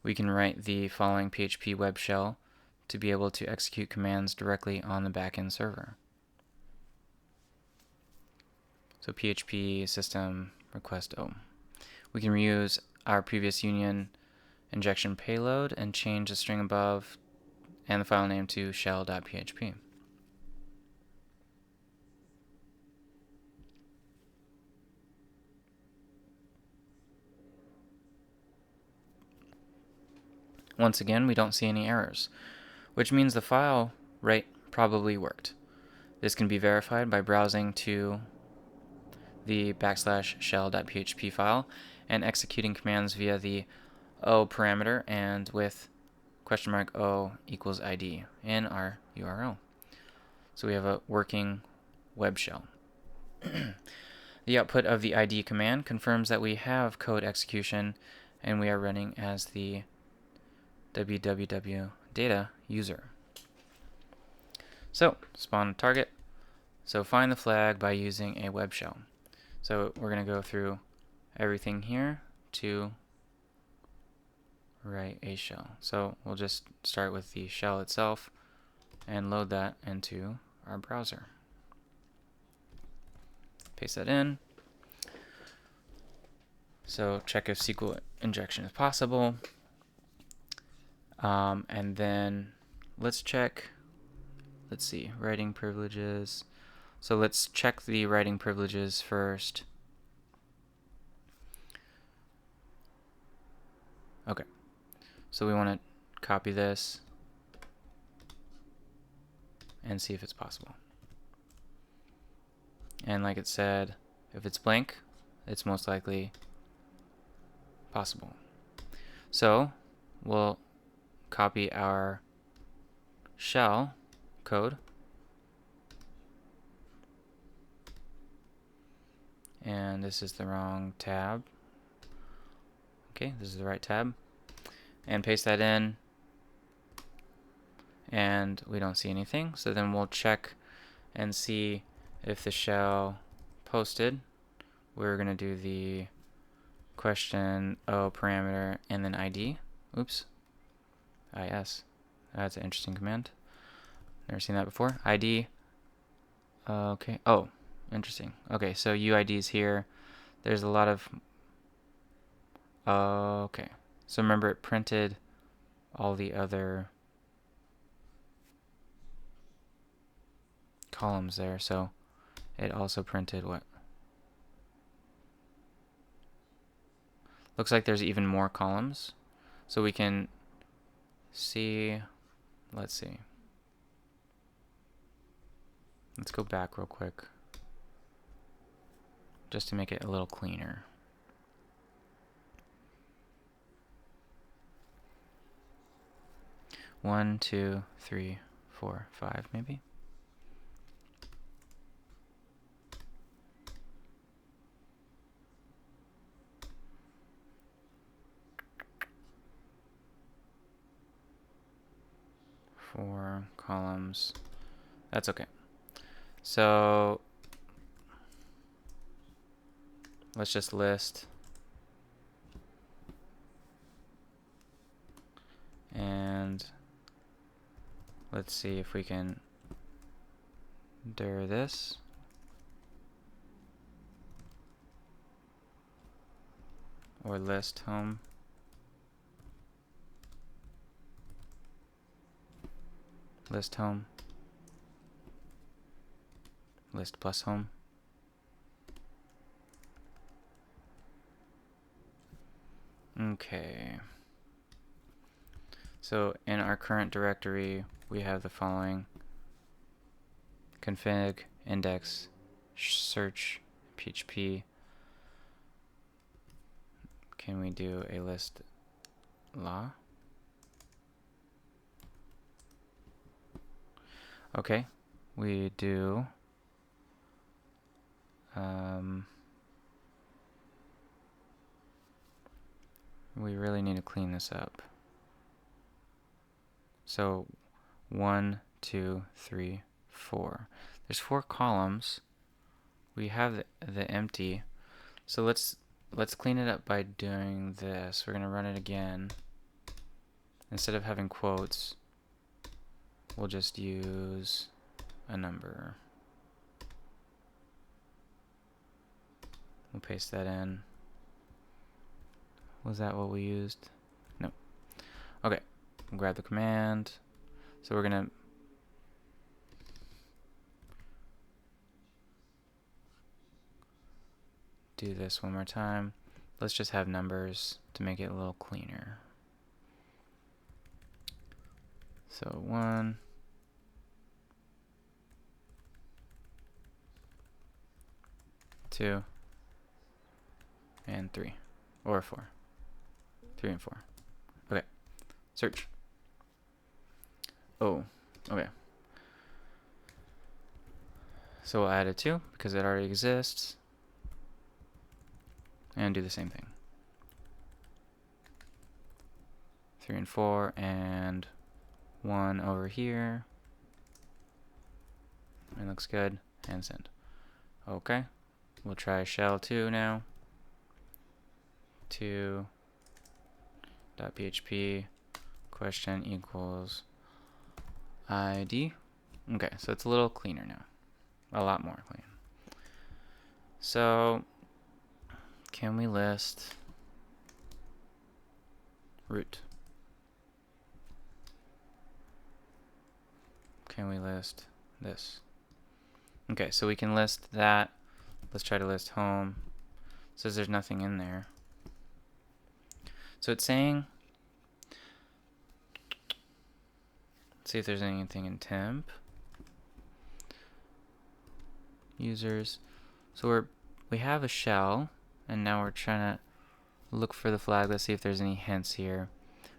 We can write the following PHP web shell to be able to execute commands directly on the backend server. So PHP system request O. We can reuse our previous union injection payload and change the string above and the file name to shell.php. Once again, we don't see any errors, which means the file write probably worked. This can be verified by browsing to the \shell.php file and executing commands via the O parameter and with $O equals ID in our URL. So we have a working web shell. The output of the ID command confirms that we have code execution and we are running as the www data user. So spawn a target. So find the flag by using a web shell. So we're going to go through everything here to write a shell. So we'll just start with the shell itself and load that into our browser. Paste that in. So check if SQL injection is possible. And then let's check, let's see, writing privileges. So let's check the writing privileges first. Okay, so we want to copy this and see if it's possible. And like it said, if it's blank, it's most likely possible. So we'll copy our shell code and this is the wrong tab. Okay, this is the right tab, and paste that in, and we don't see anything. So then we'll check and see if the shell posted. We're going to do the question O parameter and then ID. Oops. IS. That's an interesting command. Never seen that before. ID. Okay. Oh, interesting. Okay, so UIDs here. There's a lot of... Okay. So remember, it printed all the other columns there. So it also printed what? Looks like there's even more columns. So we can see... Let's see. Let's go back real quick, just to make it a little cleaner. One, two, three, four, five, maybe. Four columns. That's okay. So let's just list. And let's see if we can dir this. Or list home. List home. List plus home. Okay. So in our current directory, we have the following: config, index, search, PHP. Can we do a list law? Okay, we do we really need to clean this up. So 1, 2, 3, 4. There's 4 columns. We have the empty. So let's clean it up by doing this. We're gonna run it again. Instead of having quotes, we'll just use a number. We'll paste that in. Was that what we used? No. Okay. We'll grab the command. So we're gonna do this one more time. Let's just have numbers to make it a little cleaner. So 1, 2, and 3, or 4. 3 and 4. Okay. Search. Oh, okay. So we'll add a 2 because it already exists, and do the same thing. 3 and 4, and 1 over here. It looks good, and send. Okay. We'll try shell 2 now. 2.php question equals ID. Okay, so it's a little cleaner now. A lot more clean. So can we list root? Can we list this? Okay, so we can list that. Let's try to list home. It says there's nothing in there. So it's saying, let's see if there's anything in temp. Users. So we have a shell, and now we're trying to look for the flag. Let's see if there's any hints here.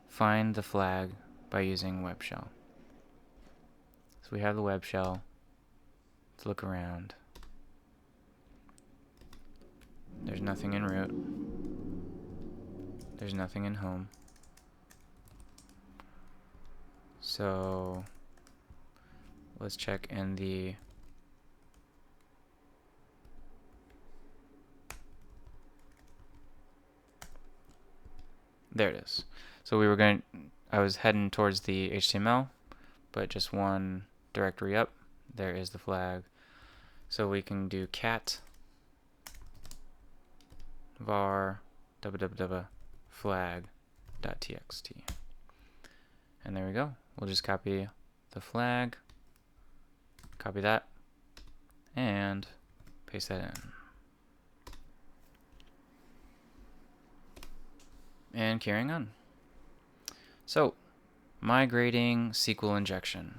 Find the flag by using web shell. So we have the web shell. Let's look around. There's nothing in root. There's nothing in home. So let's check in the there it is. So I was heading towards the HTML, but just one directory up, there is the flag. So we can do cat var flag.txt. And there we go. We'll just copy the flag, copy that, and paste that in. And carrying on. So, migrating SQL injection.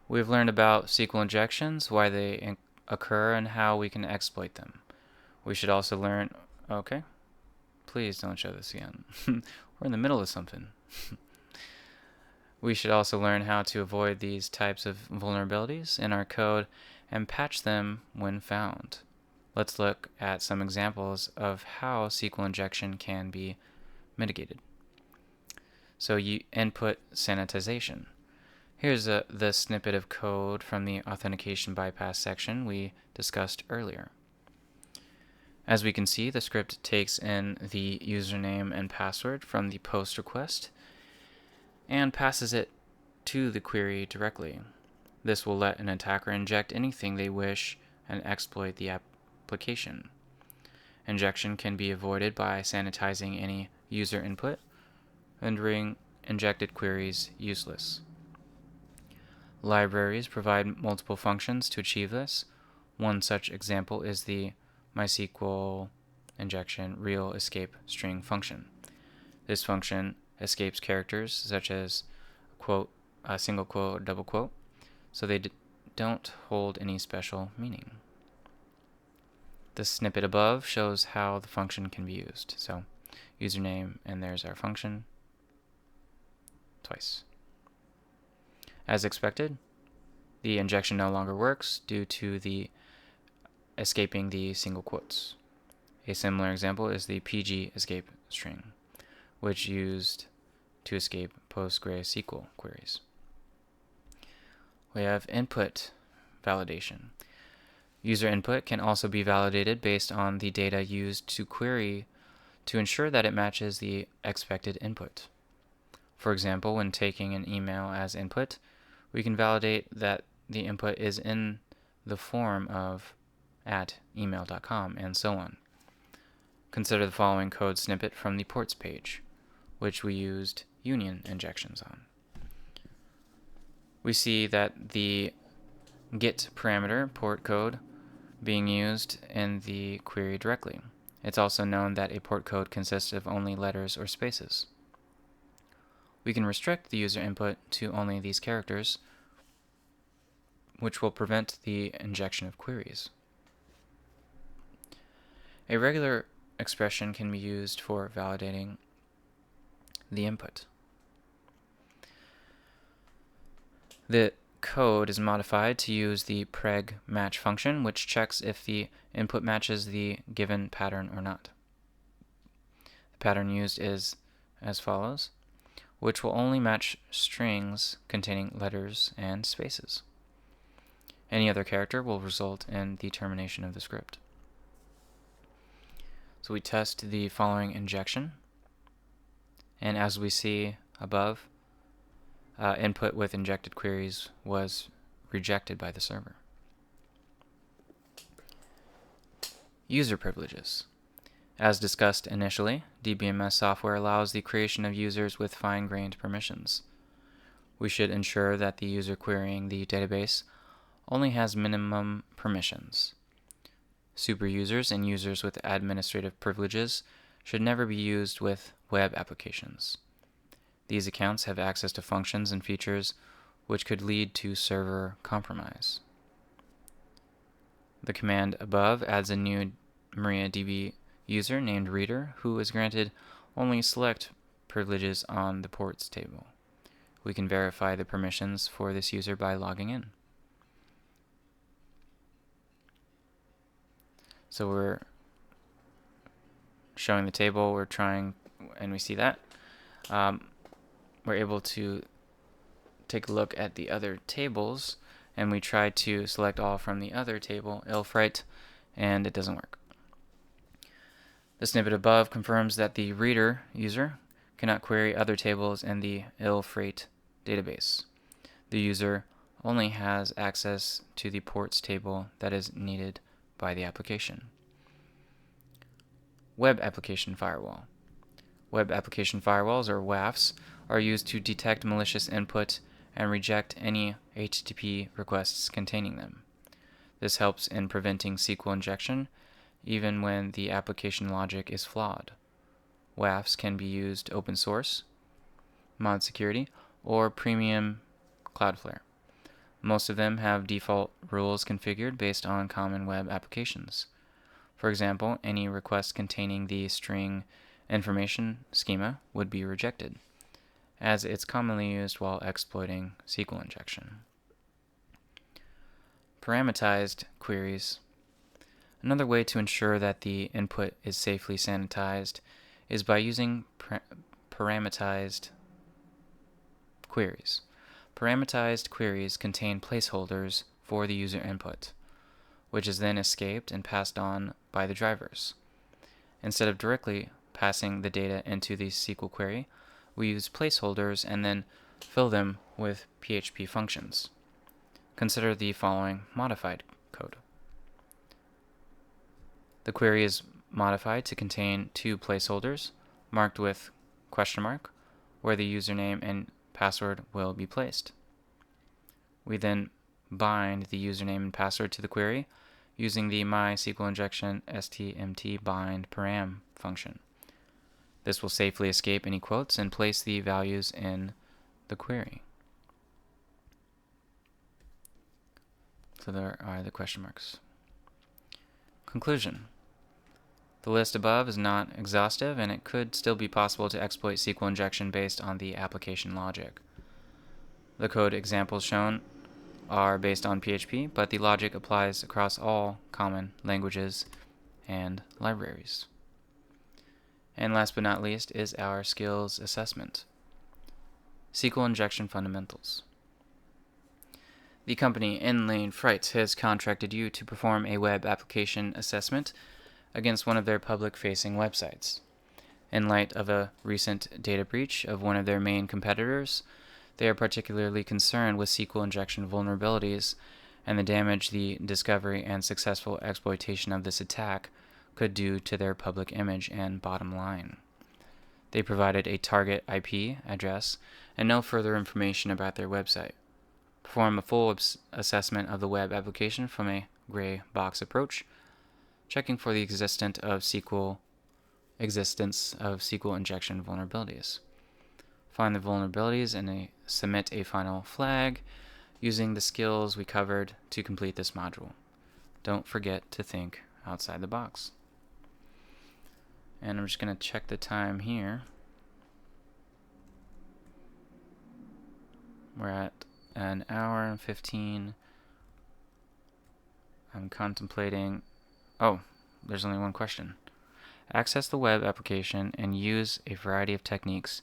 We've learned about SQL injections, why they occur, and how we can exploit them. We should also learn, okay, please don't show this again. We're in the middle of something. We should also learn how to avoid these types of vulnerabilities in our code and patch them when found. Let's look at some examples of how SQL injection can be mitigated. So you input sanitization. Here's the snippet of code from the authentication bypass section we discussed earlier. As we can see, the script takes in the username and password from the post request and passes it to the query directly. This will let an attacker inject anything they wish and exploit the application. Injection can be avoided by sanitizing any user input, rendering injected queries useless. Libraries provide multiple functions to achieve this. One such example is the MySQL injection real escape string function. This function escapes characters such as quote, single quote, double quote, so they don't hold any special meaning. The snippet above shows how the function can be used. So username, and there's our function twice. As expected, the injection no longer works due to the escaping the single quotes. A similar example is the PG escape string, which used to escape PostgreSQL queries. We have input validation. User input can also be validated based on the data used to query to ensure that it matches the expected input. For example, when taking an email as input, we can validate that the input is in the form of @email.com and so on. Consider the following code snippet from the ports page, which we used union injections on. We see that the get parameter port code being used in the query directly. It's also known that a port code consists of only letters or spaces. We can restrict the user input to only these characters, which will prevent the injection of queries. A regular expression can be used for validating the input. The code is modified to use the preg match function, which checks if the input matches the given pattern or not. The pattern used is as follows, which will only match strings containing letters and spaces. Any other character will result in the termination of the script. So we test the following injection, and as we see above, input with injected queries was rejected by the server. User privileges. As discussed initially, DBMS software allows the creation of users with fine-grained permissions. We should ensure that the user querying the database only has minimum permissions. Superusers and users with administrative privileges should never be used with web applications. These accounts have access to functions and features which could lead to server compromise. The command above adds a new MariaDB user named reader who is granted only select privileges on the ports table. We can verify the permissions for this user by logging in. So we're showing the table, we're trying, and we see that. We're able to take a look at the other tables, and we try to select all from the other table, ilfreight, and it doesn't work. The snippet above confirms that the reader user cannot query other tables in the ilfreight database. The user only has access to the ports table that is needed by the application. Web Application Firewall. Web Application Firewalls, or WAFs, are used to detect malicious input and reject any HTTP requests containing them. This helps in preventing SQL injection, even when the application logic is flawed. WAFs can be used open source, mod security, or premium Cloudflare. Most of them have default rules configured based on common web applications. For example, any request containing the string information schema would be rejected, as it's commonly used while exploiting SQL injection. Parameterized queries. Another way to ensure that the input is safely sanitized is by using parameterized queries. Parameterized queries contain placeholders for the user input, which is then escaped and passed on by the drivers. Instead of directly passing the data into the SQL query, we use placeholders and then fill them with PHP functions. Consider the following modified code. The query is modified to contain two placeholders marked with question mark, where the username and password will be placed. We then bind the username and password to the query using the MySQL Injection stmt bind param function. This will safely escape any quotes and place the values in the query. So there are the question marks. Conclusion. The list above is not exhaustive, and it could still be possible to exploit SQL injection based on the application logic. The code examples shown are based on PHP, but the logic applies across all common languages and libraries. And last but not least is our skills assessment. SQL injection fundamentals. The company Inlane Freight has contracted you to perform a web application assessment against one of their public-facing websites. In light of a recent data breach of one of their main competitors, they are particularly concerned with SQL injection vulnerabilities and the damage the discovery and successful exploitation of this attack could do to their public image and bottom line. They provided a target IP address and no further information about their website. Perform a full assessment of the web application from a gray box approach, checking for the existence of SQL injection vulnerabilities. Find the vulnerabilities and submit a final flag using the skills we covered to complete this module. Don't forget to think outside the box. And I'm just going to check the time here. We're at an hour and 15. I'm contemplating. Oh, there's only one question. Access the web application and use a variety of techniques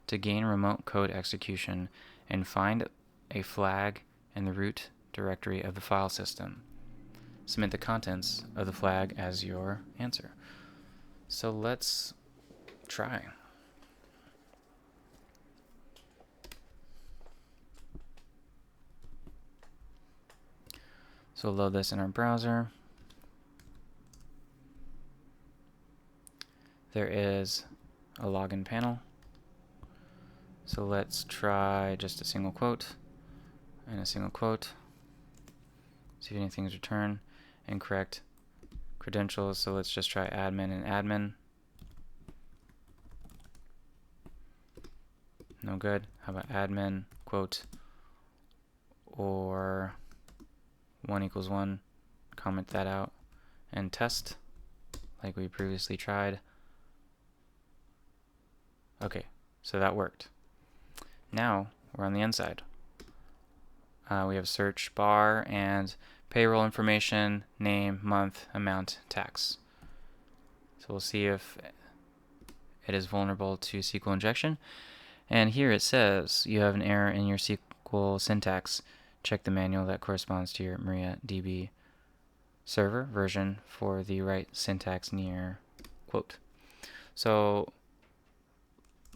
to gain remote code execution and find a flag in the root directory of the file system. Submit the contents of the flag as your answer. So let's try. So we'll load this in our browser. There is a login panel. So let's try just a single quote and a single quote. See if anything's returned. Incorrect credentials, so let's just try admin and admin. No good. How about admin, quote, or 1 = 1. Comment that out and test like we previously tried. Okay, so that worked. Now we're on the inside. We have search bar and payroll information, name, month, amount, tax. So we'll see if it is vulnerable to SQL injection. And here it says you have an error in your SQL syntax. Check the manual that corresponds to your MariaDB server version for the right syntax near quote. So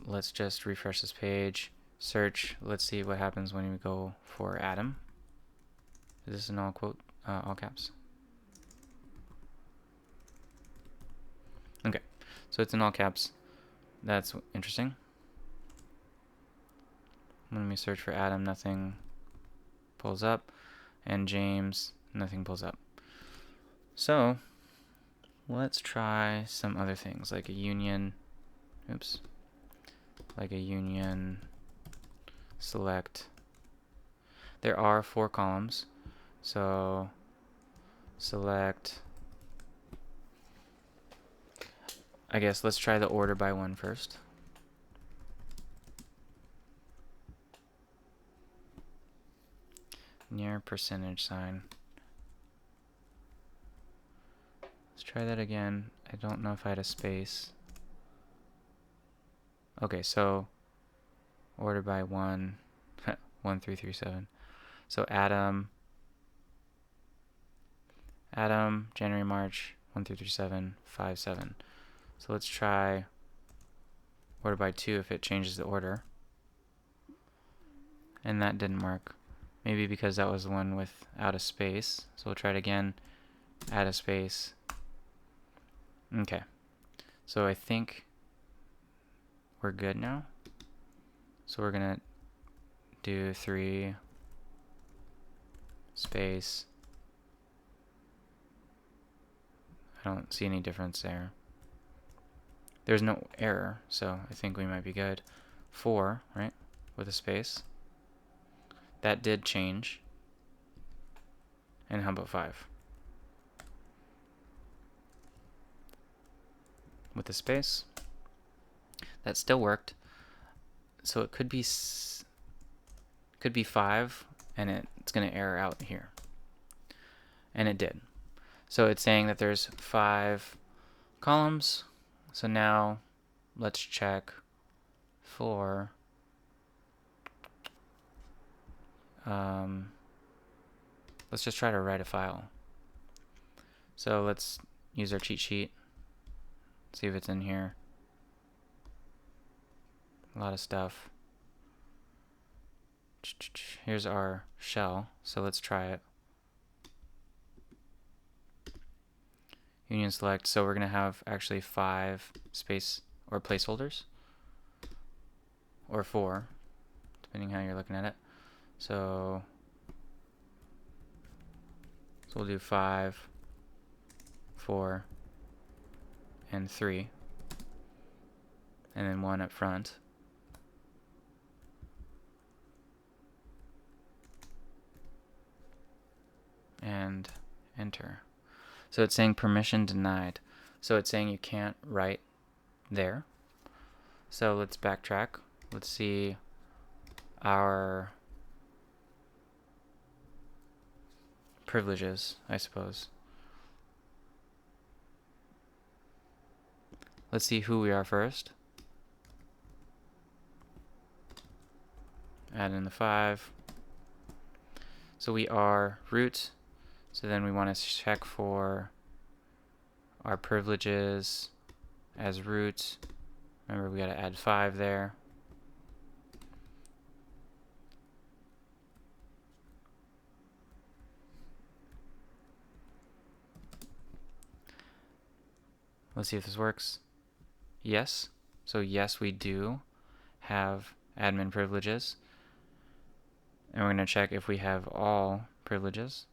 let's just refresh this page. Search. Let's see what happens when we go for Adam. Is this in all caps? Okay, so it's in all caps. That's interesting. Let me search for Adam, nothing pulls up, and James, nothing pulls up. So let's try some other things, like a union, like a union select. There are 4 columns, so select, I guess let's try the order by 1 first. Near percentage sign. Let's try that again. I don't know if I had a space. Okay, so order by 1, 1, 3, 3, 7. So Adam, January, March, 1, 2, 3, 7, 5, 7. So let's try order by 2 if it changes the order. And that didn't work. Maybe because that was the one without a space. So we'll try it again. Add a space. Okay. So I think we're good now. So we're going to do 3 space. I don't see any difference there. There's no error, so I think we might be good. 4, right? With a space. That did change. And how about 5? With a space. That still worked. So it could be 5, and it's going to error out here. And it did. So it's saying that there's 5 columns. So now let's check for let's just try to write a file. So let's use our cheat sheet, see if it's in here. A lot of stuff. Here's our shell, so let's try it. Union select, so we're going to have actually 5 space or placeholders, or 4, depending how you're looking at it. So we'll do 5, 4, and 3, and then 1 up front. And enter. So it's saying permission denied. So it's saying you can't write there. So let's backtrack. Let's see our privileges, I suppose. Let's see who we are first. Add in the 5. So we are root. So then we want to check for our privileges as root. Remember, we got to add 5 there. Let's see if this works. Yes. So yes, we do have admin privileges. And we're going to check if we have all privileges.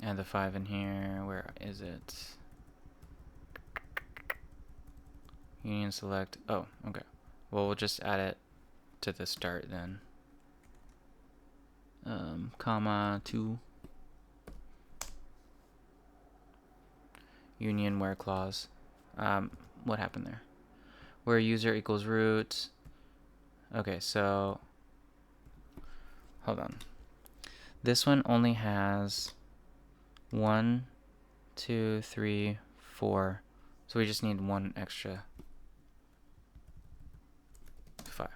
Add the 5 in here. Where is it? Union select. Oh, okay. Well, we'll just add it to the start then. Comma 2. Union where clause. What happened there? Where user equals root. Okay, so hold on. This one only has 1, 2, 3, 4. So we just need 1 extra 5.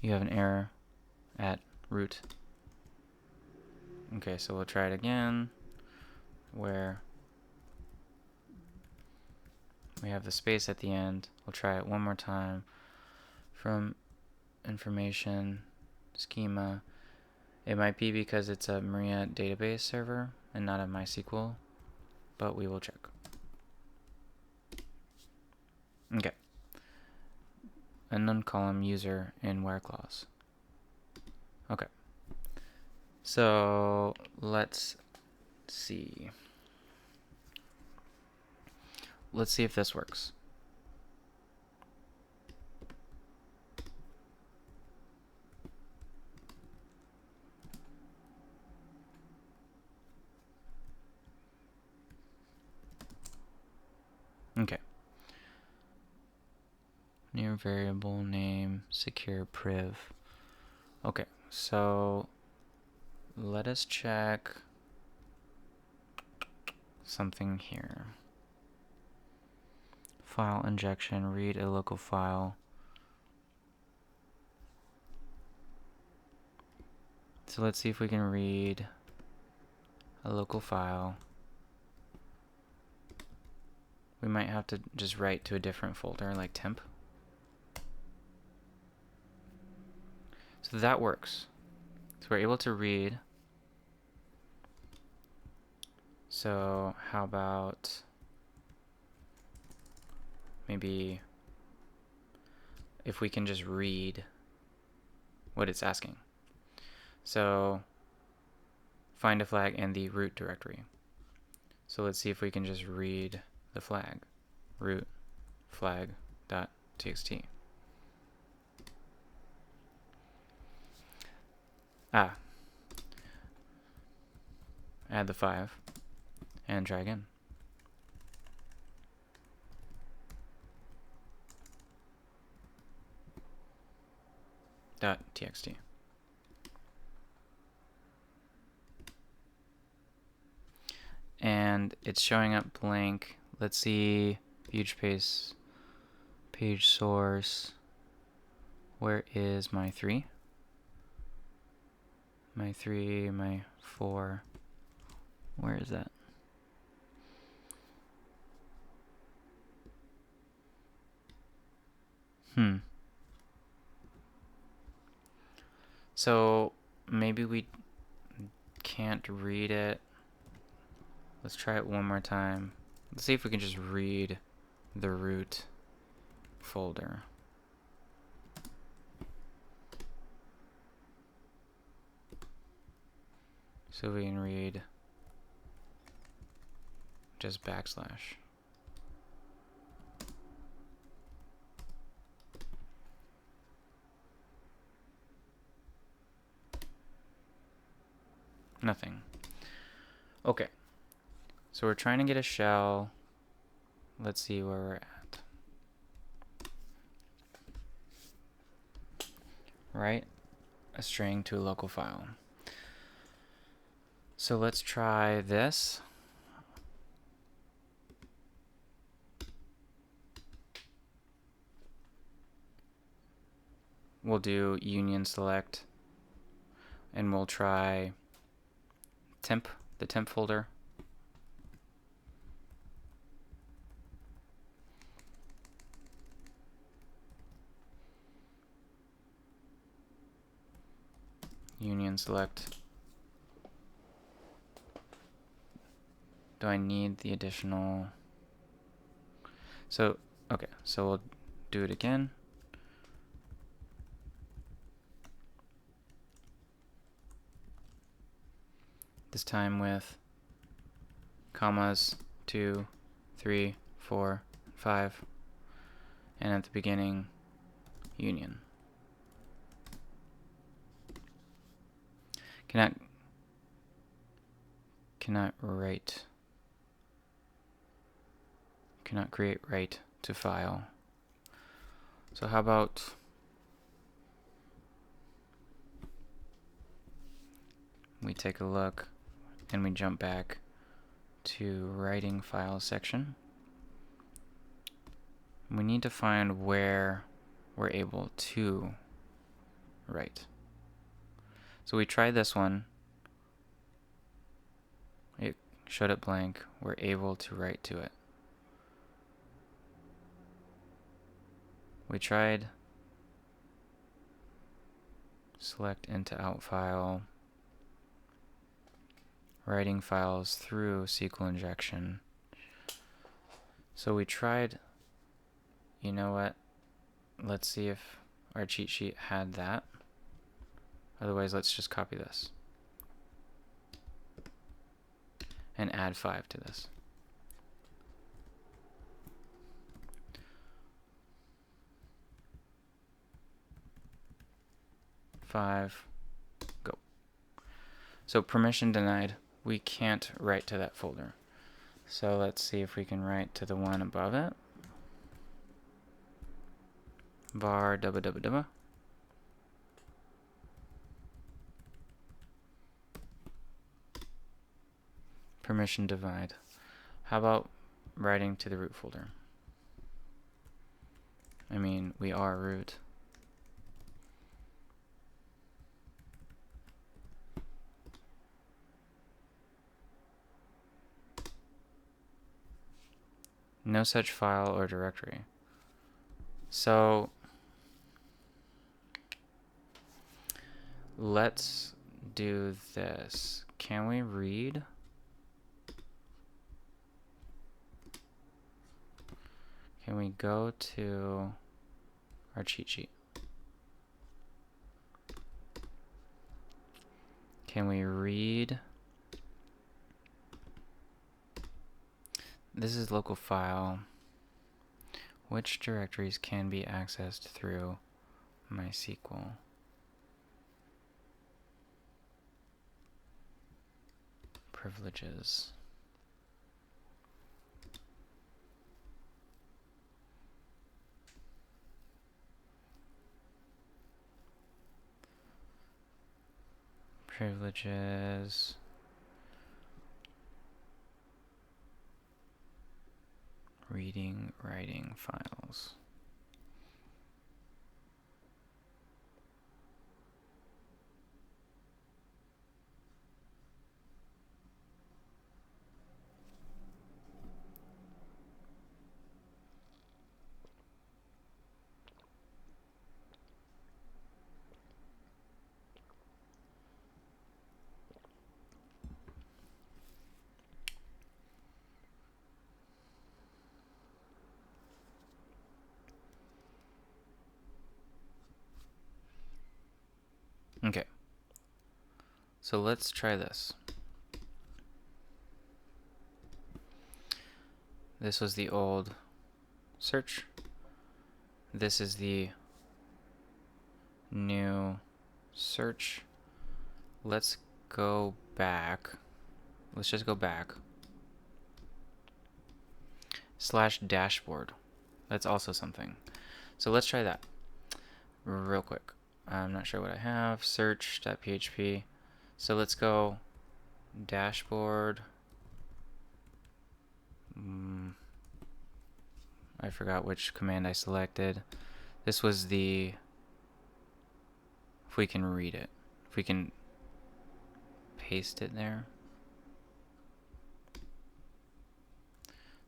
You have an error at root. Okay, so we'll try it again, where we have the space at the end. We'll try it one more time. From information, schema. It might be because it's a Maria database server and not a MySQL, but we will check. Okay. Unknown column user in where clause. Okay. So let's see. Let's see if this works. Okay. Near variable name, secure priv. Okay, so let us check something here. File injection, read a local file. So let's see if we can read a local file. We might have to just write to a different folder like temp. So that works. So we're able to read. So how about maybe if we can just read what it's asking. So find a flag in the root directory. So let's see if we can just read the flag, root flag.txt. Add the 5 and try again. .txt. And it's showing up blank. Let's see, page source. Where is my 3? My 3, my 4. Where is that? So maybe we can't read it. Let's try it one more time. Let's see if we can just read the root folder. So we can read just backslash. Nothing. Okay. So we're trying to get a shell. Let's see where we're at. Write a string to a local file. So let's try this. We'll do union select, and we'll try temp, the temp folder. Union select. Do I need the additional? So, okay, so we'll do it again. This time with commas, 2, 3, 4, 5, and at the beginning, union. Cannot create write to file. So how about we take a look and we jump back to writing file section. We need to find where we're able to write. So we try this one. showed it blank, we're able to write to it. We tried select into out file, writing files through SQL injection. So we tried, you know what, let's see if our cheat sheet had that. Otherwise, let's just copy this and add 5 to this. Five, go. So permission denied. We can't write to that folder. So let's see if we can write to the one above it. Var dubba dubba dubba. Permission divide. How about writing to the root folder? I mean, we are root. No such file or directory. So let's do this. Can we read? Can we go to our cheat sheet? Can we read? This is local file. Which directories can be accessed through MySQL? Privileges. Privileges. Reading, writing files. Okay. So let's try this. This was the old search. This is the new search. Let's go back. Let's just go back. / dashboard. That's also something. So let's try that real quick. I'm not sure what I have. Search.php. So let's go dashboard. I forgot which command I selected. This was the, if we can read it, if we can paste it there.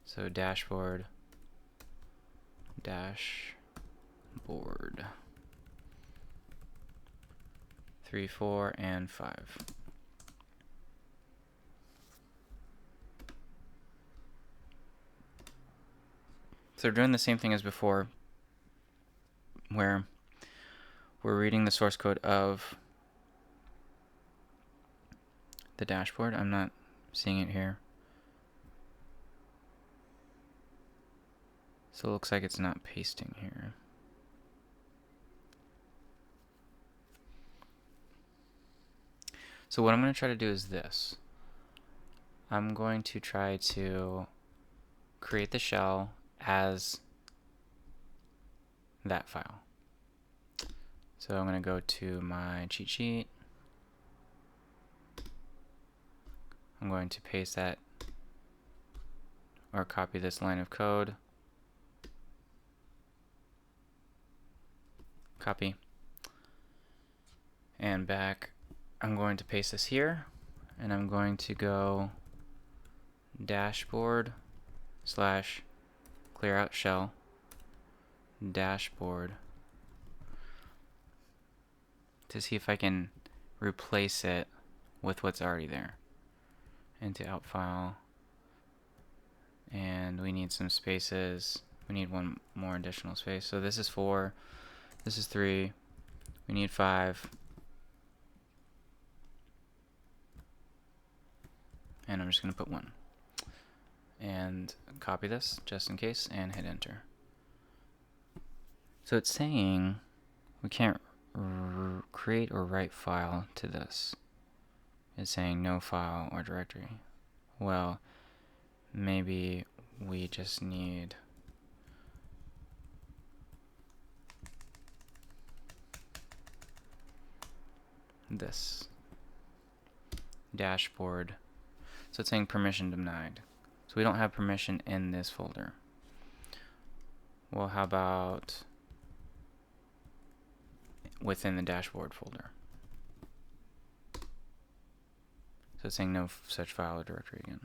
So dashboard, dashboard, 3, 4, and 5. So we're doing the same thing as before, where we're reading the source code of the dashboard. I'm not seeing it here. So it looks like it's not pasting here. So what I'm going to try to do is this. I'm going to try to create the shell as that file. So I'm going to go to my cheat sheet. I'm going to paste that or copy this line of code. Copy. And back. I'm going to paste this here, and I'm going to go dashboard slash clear out shell dashboard to see if I can replace it with what's already there. Into out file, and we need some spaces. We need one more additional space. So this is 4, this is 3, we need 5, and I'm just going to put 1. And copy this just in case and hit enter. So it's saying we can't create or write file to this. It's saying no file or directory. Well, maybe we just need this dashboard. So it's saying permission denied. So we don't have permission in this folder. Well, how about within the dashboard folder? So it's saying no such file or directory again.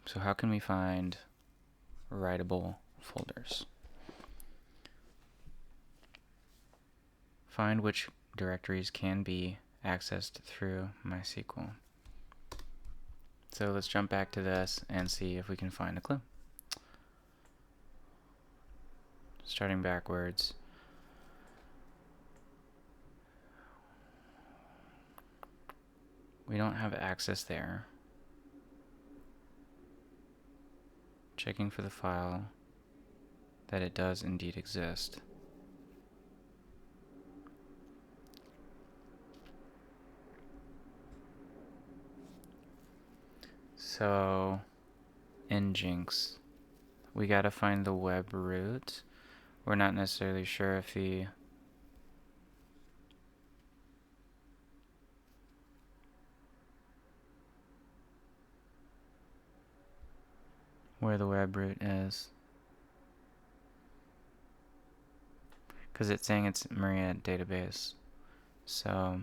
So how can we find writable folders? Find which directories can be accessed through MySQL. So let's jump back to this and see if we can find a clue. Starting backwards. We don't have access there. Checking for the file that it does indeed exist. So Nginx, we gotta find the web root. We're not necessarily sure if where the web root is, because it's saying it's Maria database. So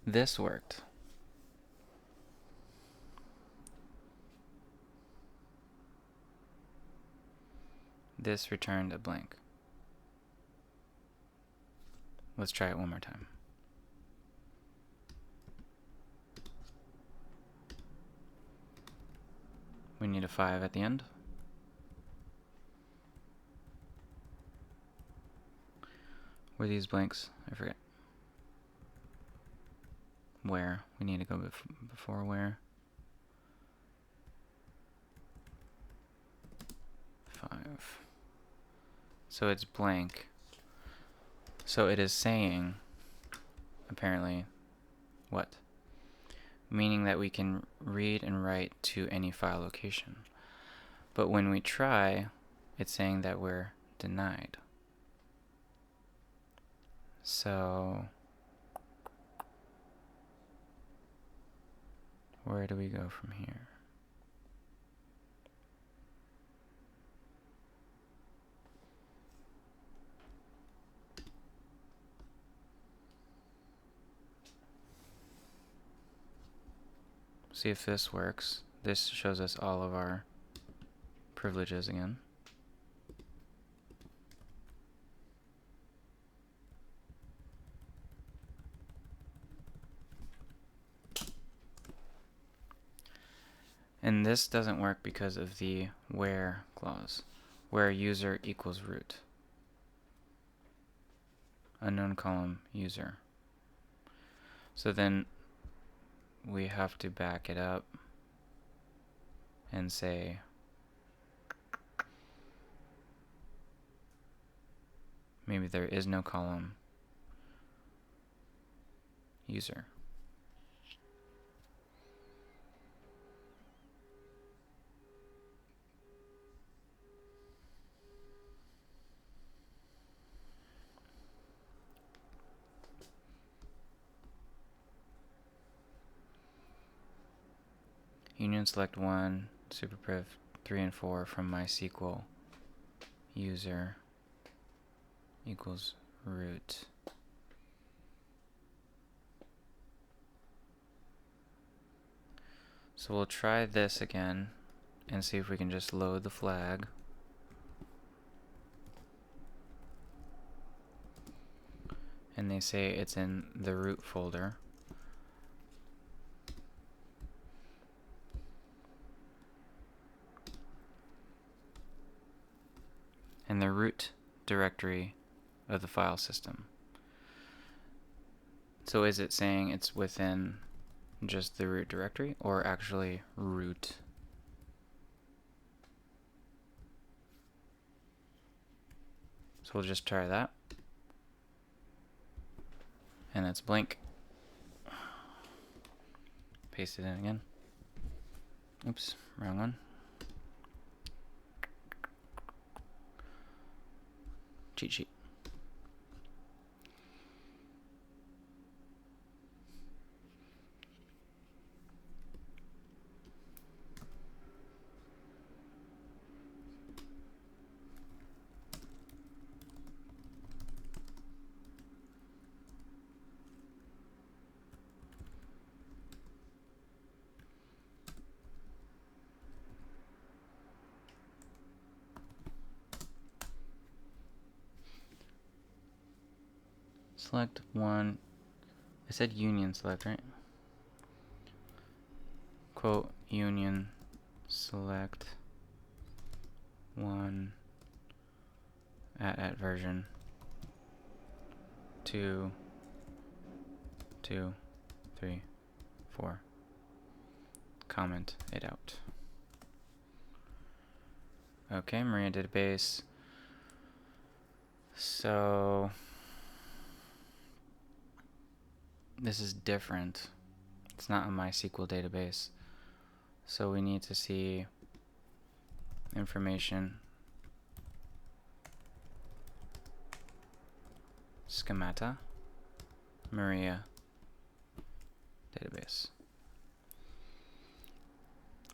this worked. This returned a blank. Let's try it one more time. We need a 5 at the end. Were these blanks? I forget. Where? We need to go before where. 5. So it's blank. So it is saying, apparently, what? Meaning that we can read and write to any file location. But when we try, it's saying that we're denied. So where do we go from here? See if this works. This shows us all of our privileges again. And this doesn't work because of the where clause, where user equals root. Unknown column user. So then we have to back it up and say maybe there is no column user. Union select 1, superpriv 3 and 4 from MySQL user equals root. So we'll try this again and see if we can just load the flag. And they say it's in the root folder. And the root directory of the file system. So is it saying it's within just the root directory or actually root? So we'll just try that. And that's blank. Paste it in again. Oops, wrong one. Cheat sheet. Select one. I said union select, right? Quote union select one at version 2, 2, 3, 4. Comment it out. Okay, Maria database. So this is different. It's not a MySQL database. So we need to see information schemata Maria database.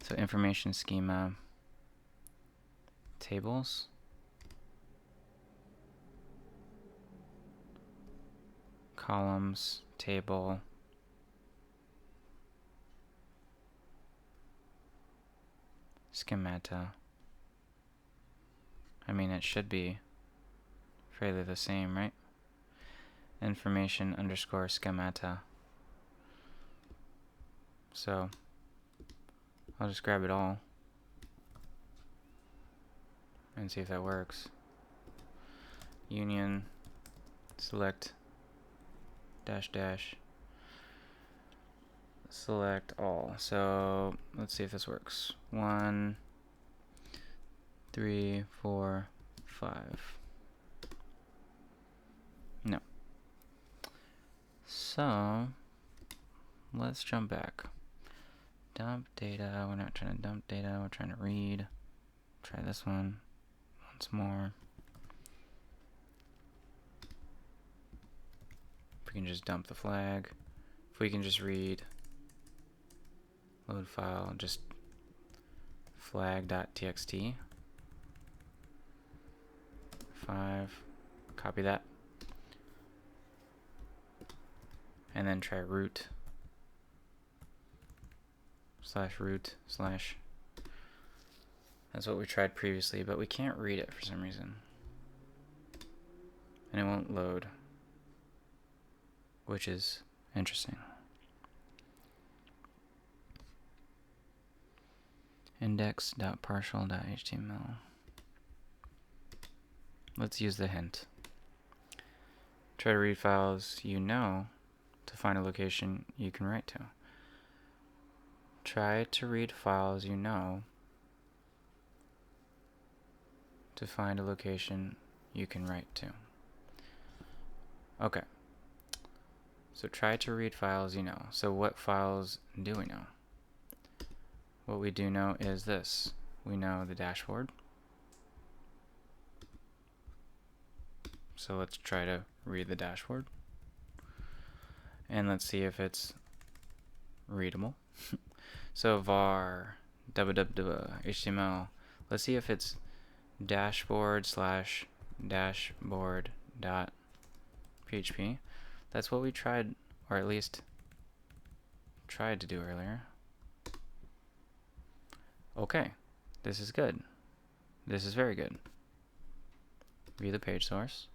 So information schema tables, columns, table, schemata. I mean, it should be fairly the same, right? Information underscore schemata. So I'll just grab it all and see if that works. Union select dash dash select all. So let's see if this works. 1, 3, 4, 5. No. So let's jump back. Dump data. We're not trying to dump data. We're trying to read. Try this one once more. If we can just dump the flag. If we can just read. Load file. Just flag.txt. 5. Copy that. And then try root. /root/ That's what we tried previously, but we can't read it for some reason. And it won't load, which is interesting. Index.partial.html. Let's use the hint. Try to read files you know to find a location you can write to. Try to read files you know to find a location you can write to. Okay. So try to read files you know. So what files do we know? What we do know is this. We know the dashboard. So let's try to read the dashboard. And let's see if it's readable. So var HTML. Let's see if it's dashboard/dashboard.php. That's what we tried, or at least tried to do earlier. okay, this is good. This is very good. View the page source.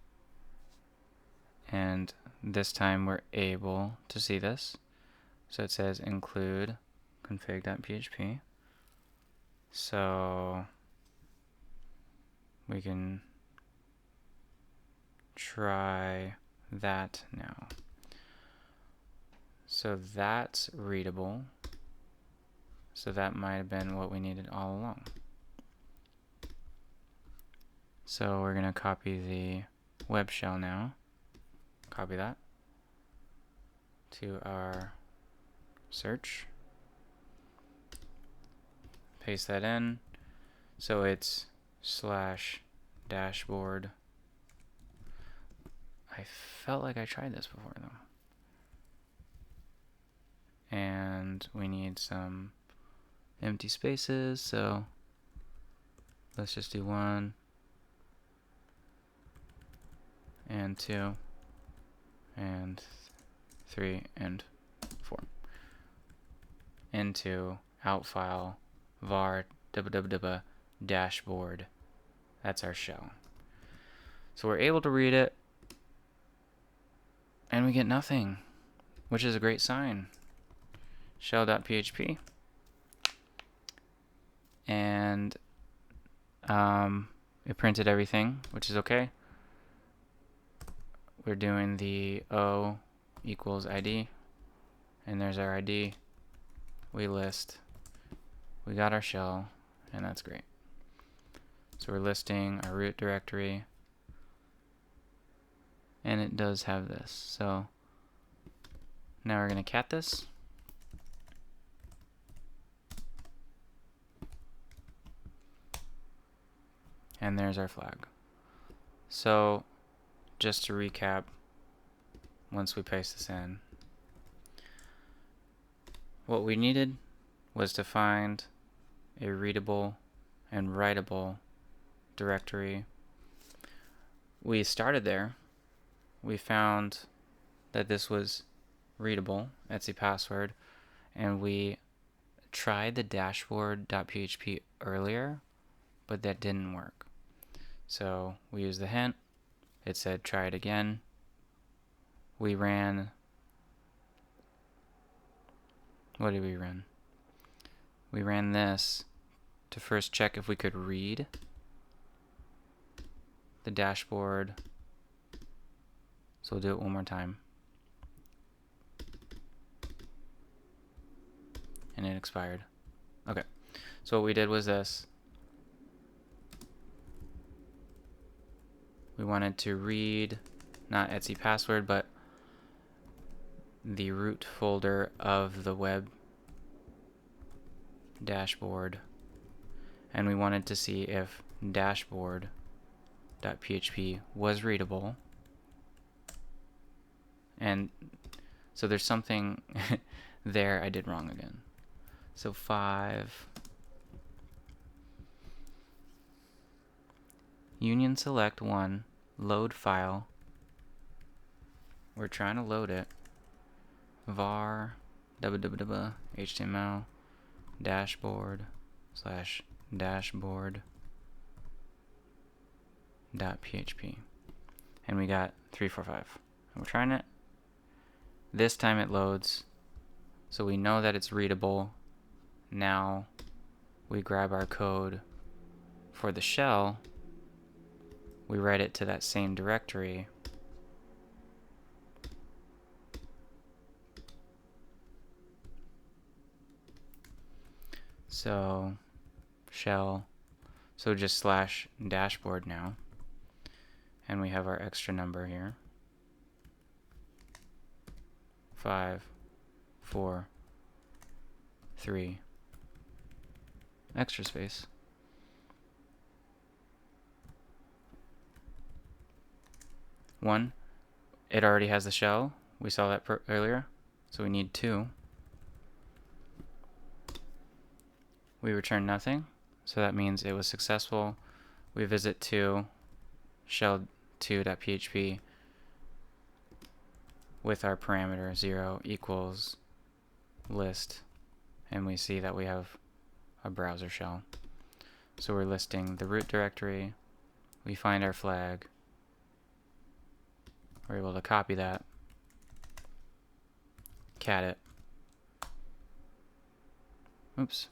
And this time we're able to see this. So it says include config.php. So we can try that now. So that's readable. So that might have been what we needed all along. So we're going to copy the web shell now. Copy that to our search. Paste that in. So it's /dashboard. I felt like I tried this before though. And we need some empty spaces, so let's just do 1 and 2 and 3 and 4 into outfile var dashboard. That's our shell. So we're able to read it, and we get nothing, which is a great sign. Shell.php, and it printed everything, which is okay. We're doing the O equals ID, and there's our ID. We list. We got our shell, and that's great. So we're listing our root directory, and it does have this. So now we're going to cat this. And there's our flag. So just to recap, once we paste this in, what we needed was to find a readable and writable directory. We started there. We found that this was readable, etc password, and we tried the dashboard.php earlier, but that didn't work. So we used the hint. It said try it again. We ran, what did we run? We ran this to first check if we could read the dashboard. So we'll do it one more time. And it expired. Okay, so what we did was this. We wanted to read not etc password, but the root folder of the web dashboard, and we wanted to see if dashboard.php was readable. And so there's something there I did wrong again. So 5 union select 1 load file. We're trying to load it. var HTML dashboard/dashboard.php, and we got 345. And we're trying it. This time it loads, so we know that it's readable. Now we grab our code for the shell. We write it to that same directory. So shell, so just /dashboard now, and we have our extra number here, 5 4 3 extra space. One, it already has the shell. We saw that earlier, so we need 2. We return nothing, so that means it was successful. We visit 2, shell2.php with our parameter 0 equals list, and we see that we have a browser shell. So we're listing the root directory, we find our flag, we're able to copy that, cat it. Oops.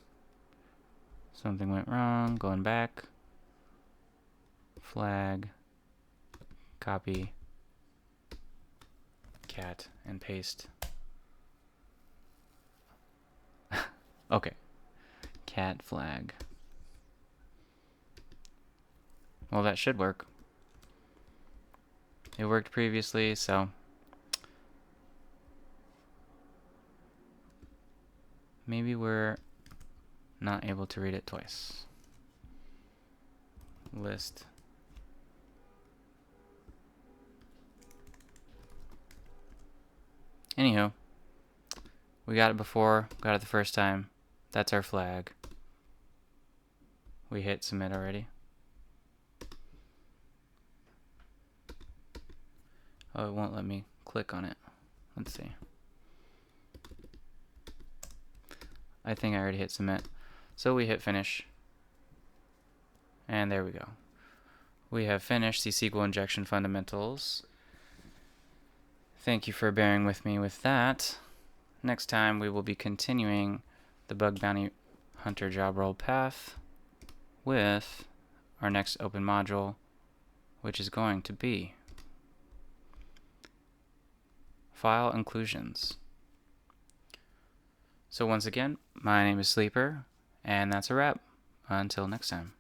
Something went wrong, going back, flag, copy, cat, and paste. Okay, cat flag. Well, that should work. It worked previously, so maybe we're not able to read it twice. List. Anywho, we got it before, got it the first time. That's our flag. We hit submit already. Oh, it won't let me click on it. Let's see. I think I already hit submit. So we hit finish. And there we go. We have finished the SQL injection fundamentals. Thank you for bearing with me with that. Next time we will be continuing the bug bounty hunter job role path with our next open module, which is going to be file inclusions. So once again, my name is Sleeper, and that's a wrap. Until next time.